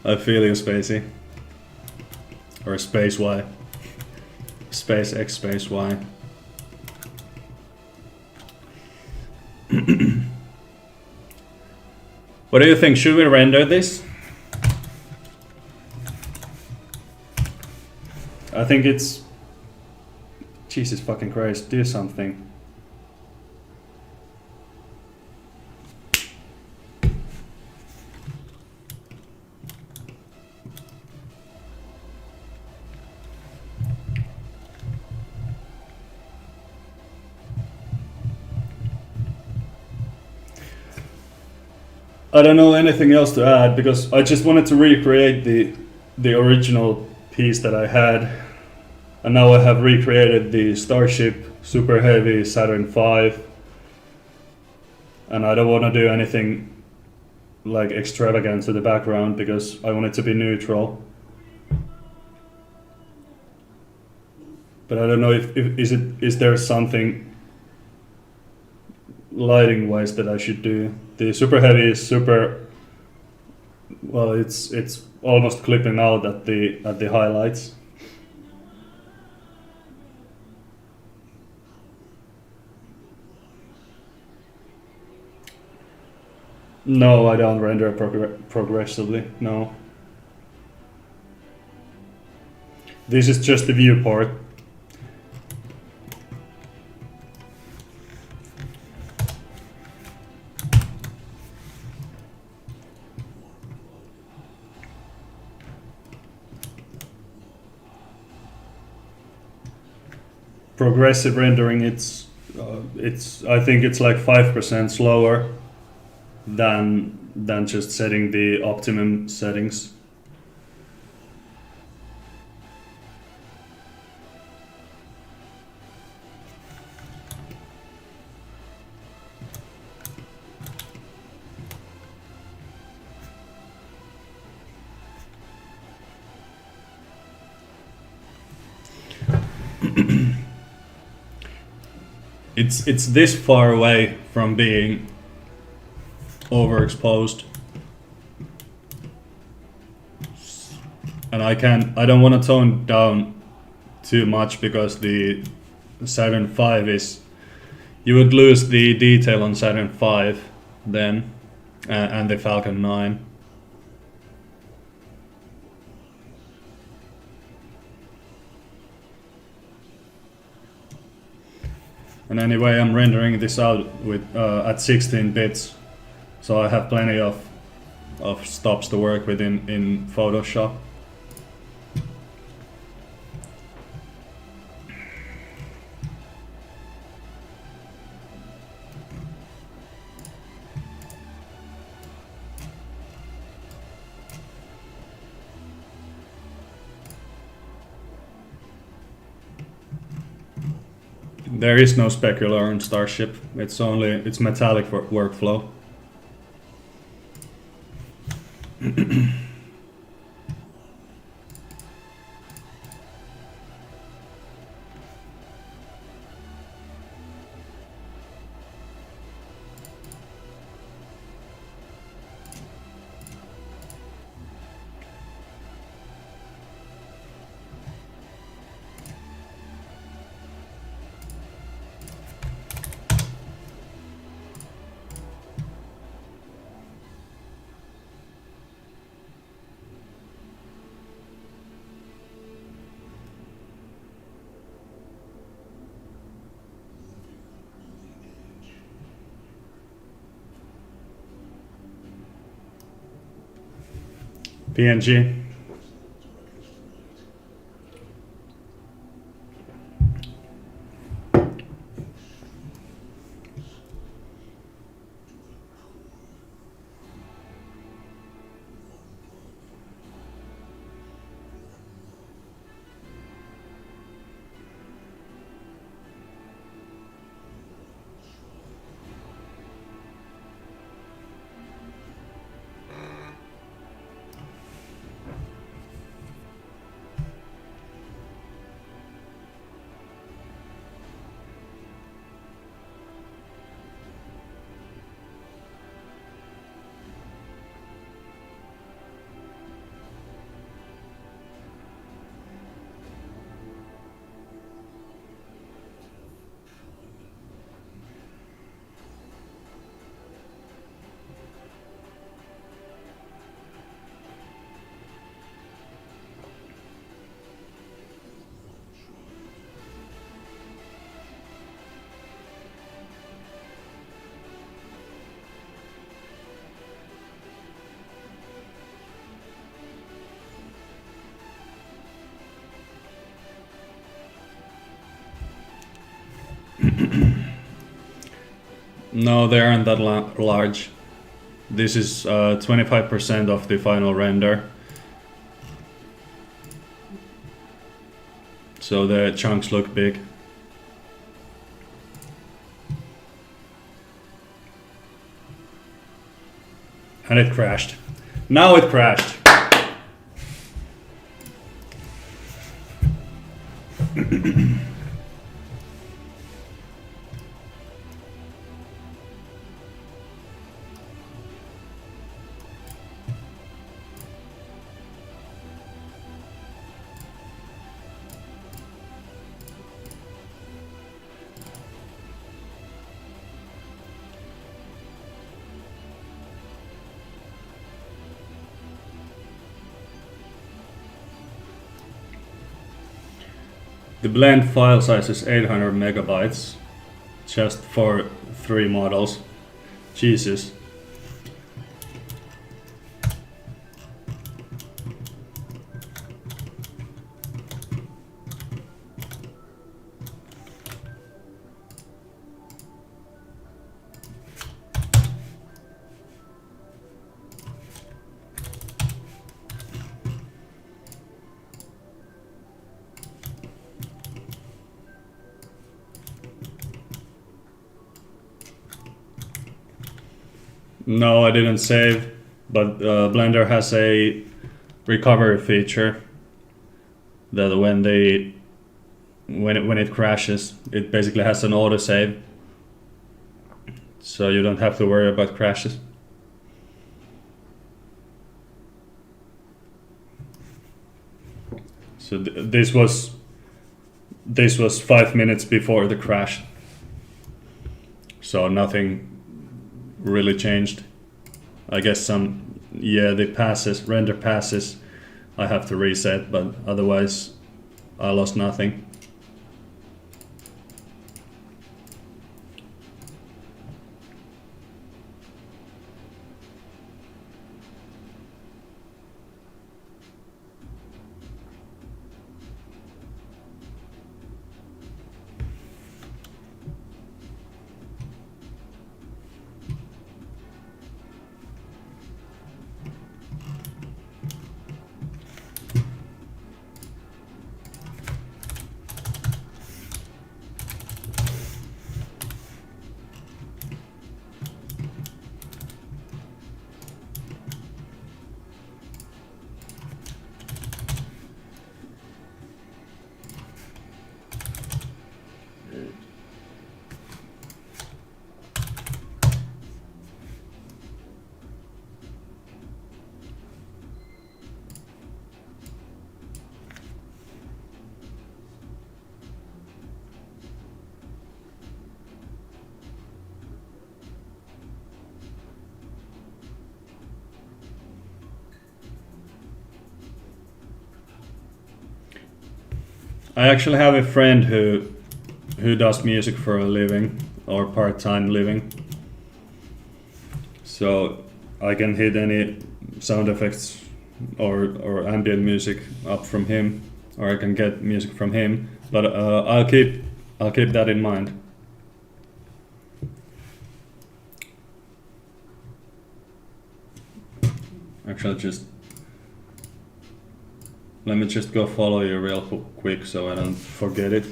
I feel you, Spacey. Or Space Y. SpaceX Space Y. What do you think? Should we render this? I think it's... Jesus fucking Christ, do something. I don't know anything else to add because I just wanted to recreate the original piece that I had, and now I have recreated the Starship Superheavy Saturn V, and I don't want to do anything like extravagant to the background because I want it to be neutral. But I don't know if is there something lighting wise that I should do. The Super Heavy is super, well, it's almost clipping out at the highlights. No, I don't render progressively, no. This is just the viewport. progressive rendering, it's I think it's like 5% slower than just setting the optimum settings. It's this far away from being overexposed, and I don't want to tone down too much because the Saturn V is, you would lose the detail on Saturn V then, and the Falcon 9. And anyway, I'm rendering this out with at 16 bits, so I have plenty of stops to work with in Photoshop. There is no specular on Starship. It's metallic for workflow. PNG. No, they aren't that large. This is 25% of the final render. So the chunks look big. And it crashed. Now it crashed. The blend file size is 800 megabytes, just for 3 models. Jesus. No, I didn't save, but Blender has a recovery feature that when it crashes, it basically has an autosave, so you don't have to worry about crashes. So this was 5 minutes before the crash, so nothing really changed. I guess the render passes I have to reset, but otherwise I lost nothing. I actually have a friend who does music for a living or part-time living, so I can hit any sound effects or ambient music up from him, or I can get music from him. But I'll keep that in mind. Actually, let me just go follow you real quick so I don't forget it.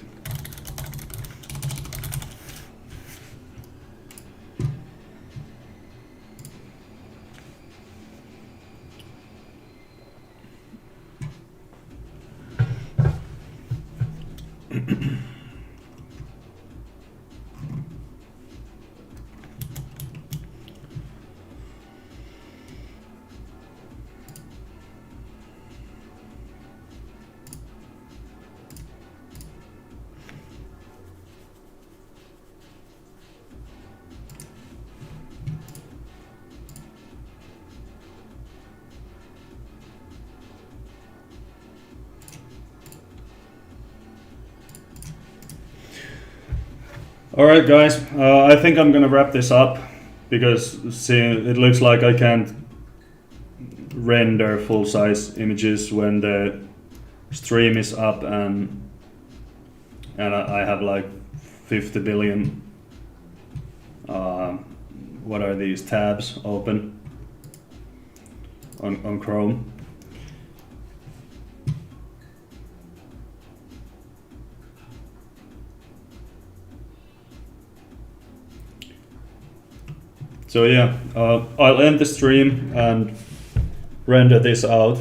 Alright guys, I think I'm gonna wrap this up because it looks like I can't render full-size images when the stream is up and I have like 50 billion what are these tabs open on Chrome. So yeah, I'll end the stream and render this out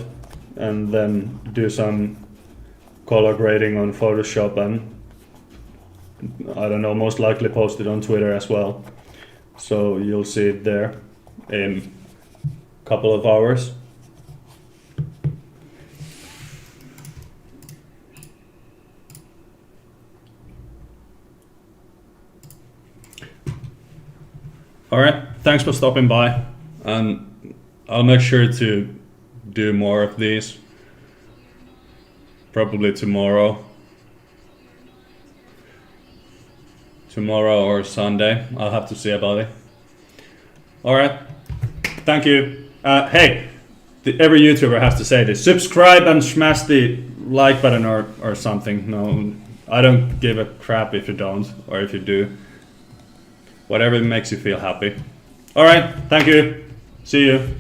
and then do some color grading on Photoshop and I don't know, most likely post it on Twitter as well. So you'll see it there in a couple of hours. Alright, thanks for stopping by, and I'll make sure to do more of these, probably tomorrow or Sunday. I'll have to see about it. Alright, thank you. Hey, every YouTuber has to say this: subscribe and smash the like button or something. No, I don't give a crap if you don't, or if you do. Whatever makes you feel happy. Alright, thank you. See you.